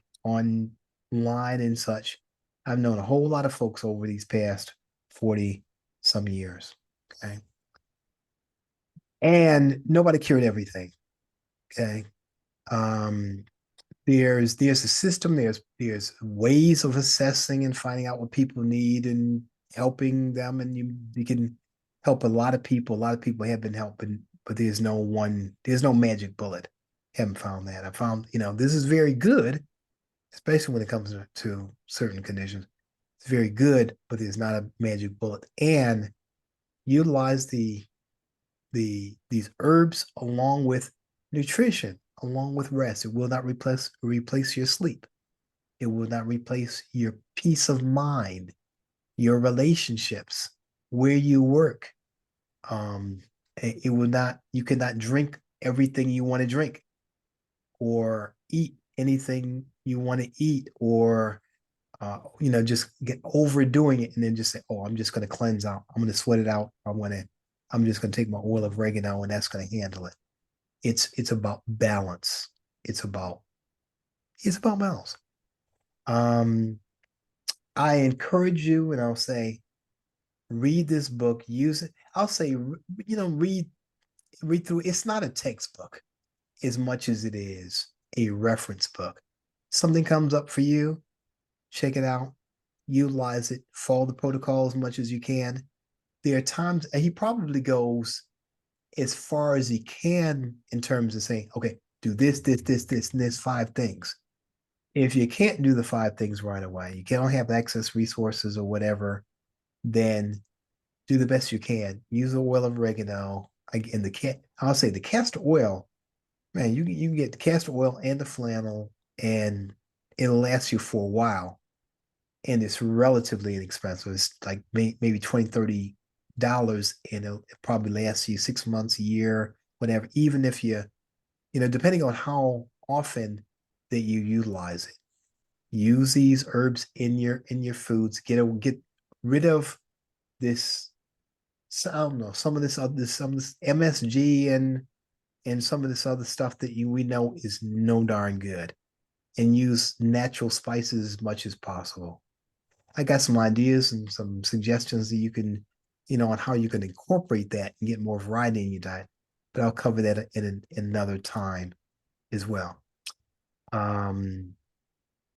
and such. I've known a whole lot of folks over these past 40 some years. Okay. And nobody cured everything. Okay. Um, there's a system, there's ways of assessing and finding out what people need and helping them, and you can help a lot of people. A lot of people have been helping, but there's no magic bullet. Haven't found that. I found, this is very good, especially when it comes to certain conditions. It's very good, but there's not a magic bullet. And utilize these herbs along with nutrition, along with rest. It will not replace your sleep. It will not replace your peace of mind, your relationships, where you work. It will not. You cannot drink everything you want to drink, or eat anything you want to eat, or just get overdoing it and then just say, "Oh, I'm just going to cleanse out. I'm going to sweat it out. I'm just going to take my oil of oregano and that's going to handle it." It's about balance. It's about balance. Um, I encourage you, and I'll say, read this book. Use it. I'll say, read through. It's not a textbook as much as it is a reference book. Something comes up for you, check it out, utilize it, follow the protocol as much as you can. There are times, and he probably goes as far as he can in terms of saying, okay, do this, and this 5 things. If you can't do the 5 things right away, you can't have access resources or whatever, then do the best you can. Use the oil of oregano. I'll say the castor oil, man, you can get the castor oil and the flannel, and it'll last you for a while. And it's relatively inexpensive. It's like maybe $20-$30, and it'll probably last you 6 months, a year, whatever. Even if depending on how often that you utilize it, use these herbs in your foods. Get rid of this. I don't know, some of this MSG and some of this other stuff that we know is no darn good, and use natural spices as much as possible. I got some ideas and some suggestions that you can, on how you can incorporate that and get more variety in your diet. but I'll cover that in another time as well.